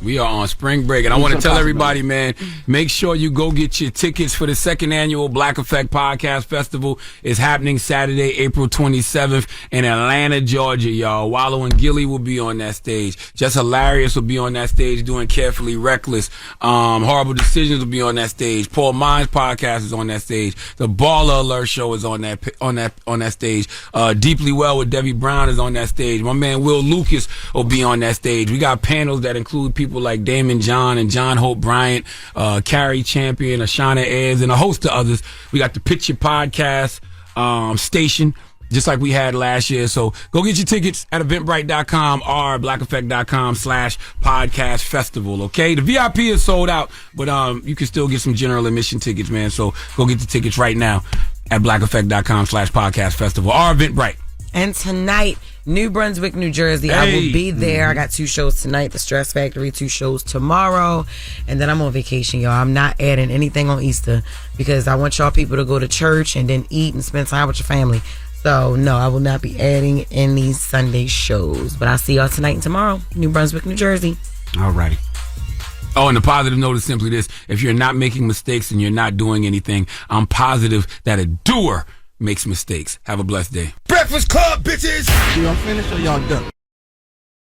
B: We are on spring break, and I want to tell everybody, man, make sure you go get your tickets for the second annual Black Effect Podcast Festival. It's happening Saturday, April 27th in Atlanta, Georgia, y'all. Wallow and Gilly will be on that stage. Jess Hilarious will be on that stage doing Carefully Reckless. Horrible Decisions will be on that stage. Paul Mine's podcast is on that stage. The Baller Alert Show is on that stage. Deeply Well with Debbie Brown is on that stage. My man Will Lucas will be on that stage. We got panels that include people like Damon John and John Hope Bryant, Carrie Champion, Ashana Ayers, and a host of others. We got the Picture Podcast station, just like we had last year. So go get your tickets at eventbrite.com or blackeffect.com/podcast festival. Okay, the VIP is sold out, but you can still get some general admission tickets, man. So go get the tickets right now at blackeffect.com/podcast festival or Eventbrite.
G: And tonight, New Brunswick, New Jersey. I will be there. I got 2 shows tonight, The Stress Factory, 2 shows tomorrow. And then I'm on vacation, y'all. I'm not adding anything on Easter because I want y'all people to go to church and then eat and spend time with your family. So, no, I will not be adding any Sunday shows. But I'll see y'all tonight and tomorrow, New Brunswick, New Jersey.
C: All righty.
B: Oh, and the positive note is simply this. If you're not making mistakes and you're not doing anything, I'm positive that a doer makes mistakes. Have a blessed day.
M: Breakfast Club, bitches!
I: Y'all finished or y'all done?